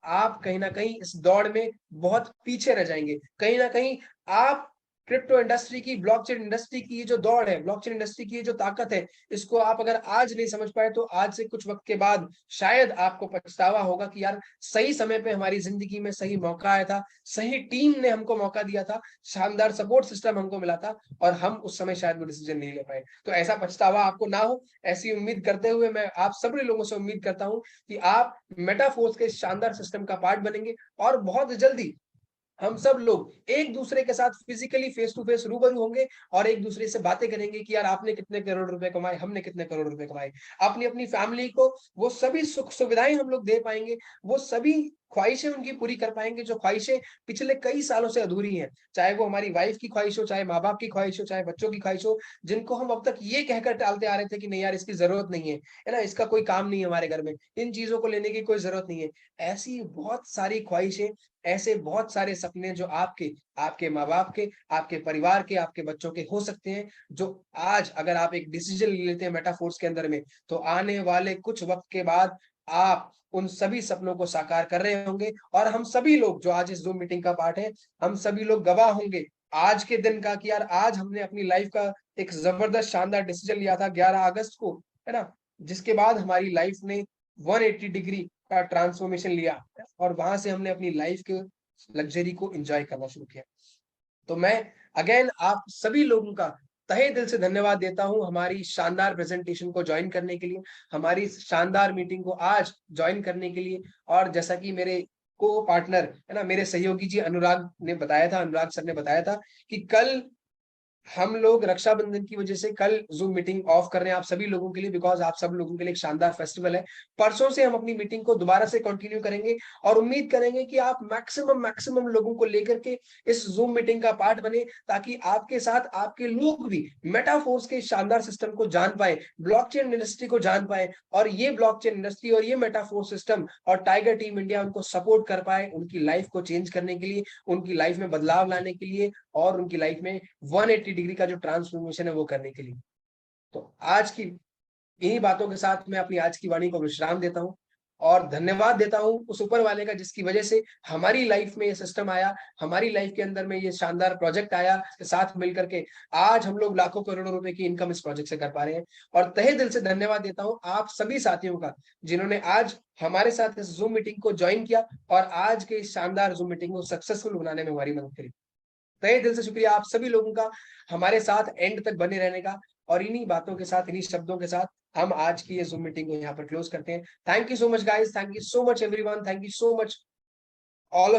आप कहीं ना कहीं इस दौड़ में बहुत पीछे रह जाएंगे। कहीं ना कहीं आप क्रिप्टो इंडस्ट्री की, ब्लॉकचेन इंडस्ट्री की ये जो दौड़ है, ब्लॉकचेन इंडस्ट्री की ये जो ताकत है, इसको आप अगर आज नहीं समझ पाए, तो आज से कुछ वक्त के बाद शायद आपको पछतावा होगा कि यार सही समय पे हमारी जिंदगी में सही मौका आया था, सही टीम ने हमको मौका दिया था, शानदार सपोर्ट सिस्टम हमको मिला था, और हम उस समय शायद वो डिसीजन नहीं ले पाए। तो ऐसा पछतावा आपको ना हो, ऐसी उम्मीद करते हुए मैं आप सभी लोगों से उम्मीद करता हूं कि आप मेटाफोर्स के शानदार सिस्टम का पार्ट बनेंगे, और बहुत जल्दी हम सब लोग एक दूसरे के साथ फिजिकली फेस टू फेस रूबरू होंगे, और एक दूसरे से बातें करेंगे कि यार आपने कितने करोड़ रुपए कमाए, हमने कितने करोड़ रुपए कमाए। अपनी अपनी फैमिली को वो सभी सुख सुविधाएं हम लोग दे पाएंगे, वो सभी ख्वाहिशें उनकी पूरी कर पाएंगे जो ख्वाहिशें पिछले कई सालों से अधूरी हैं। चाहे वो हमारी वाइफ की ख्वाहिश हो, चाहे माँ बाप की ख्वाहिश हो, चाहे बच्चों की ख्वाहिश हो, जिनको हम अब तक ये कहकर टालते आ रहे थे कि नहीं यार इसकी जरूरत नहीं है ना, इसका कोई काम नहीं है हमारे घर में, इन चीजों को लेने की कोई जरूरत नहीं है। ऐसी बहुत सारी ख्वाहिशें, ऐसे बहुत सारे सपने जो आपके, आपके माँ बाप के, आपके परिवार के, आपके बच्चों के हो सकते हैं, जो आज अगर आप एक डिसीजन ले लेते हैं मेटाफोर्स के अंदर में, तो आने वाले कुछ वक्त के बाद आप उन सभी सपनों को साकार कर रहे होंगे। और हम सभी लोग जो आज इस जूम मीटिंग का पार्ट है, हम सभी लोग गवाह होंगे आज के दिन का कि यार आज हमने अपनी लाइफ का एक जबरदस्त शानदार डिसीजन लिया था 11 अगस्त को, है ना, जिसके बाद हमारी लाइफ ने 180 डिग्री का ट्रांसफॉर्मेशन लिया, और वहां से हमने अपनी लाइफ के लग्जरी को एंजॉय करना शुरू किया। तो मैं अगेन आप सभी लोगों का तहे दिल से धन्यवाद देता हूं हमारी शानदार प्रेजेंटेशन को ज्वाइन करने के लिए, हमारी शानदार मीटिंग को आज ज्वाइन करने के लिए। और जैसा कि मेरे को पार्टनर, है ना, मेरे सहयोगी जी अनुराग ने बताया था, अनुराग सर ने बताया था कि कल हम लोग रक्षाबंधन की वजह से कल जूम मीटिंग ऑफ कर रहे हैं आप सभी लोगों के लिए, बिकॉज आप सब लोगों के लिए एक शानदार फेस्टिवल है। परसों से हम अपनी मीटिंग को दोबारा से कंटिन्यू करेंगे, और उम्मीद करेंगे कि आप मैक्सिमम लोगों को लेकर के इस जूम मीटिंग का पार्ट बने, ताकि आपके साथ आपके लोग भी मेटाफोर्स के शानदार सिस्टम को जान पाए, ब्लॉकचेन इंडस्ट्री को जान पाए, और ये ब्लॉकचेन इंडस्ट्री और ये मेटाफोर सिस्टम और टाइगर टीम इंडिया उनको सपोर्ट कर पाए, उनकी लाइफ को चेंज करने के लिए, उनकी लाइफ में बदलाव लाने के लिए, और उनकी लाइफ में 180 डिग्री का जो ट्रांसफॉर्मेशन है वो करने के लिए। तो आज की इन्हीं बातों के साथ मैं अपनी आज की वाणी को विश्राम देता हूं, और धन्यवाद देता हूं उस ऊपर वाले का जिसकी वजह से हमारी लाइफ में ये सिस्टम आया, हमारी लाइफ के अंदर में ये शानदार प्रोजेक्ट आया, के साथ मिलकर के आज हम लोग लाखों करोड़ों रुपए की इनकम इस प्रोजेक्ट से कर पा रहे हैं। और तहे दिल से धन्यवाद देता हूं आप सभी साथियों का, जिन्होंने आज हमारे साथ इस जूम मीटिंग को ज्वाइन किया, और आज के इस शानदार जूम मीटिंग को सक्सेसफुल बनाने में हमारी मदद करी। तहे दिल से शुक्रिया आप सभी लोगों का हमारे साथ एंड तक बने रहने का। और इन्हीं बातों के साथ, इन्हीं शब्दों के साथ हम आज की ये जूम मीटिंग को यहाँ पर क्लोज करते हैं। Thank you so much guys, thank you so much everyone, thank you so much all of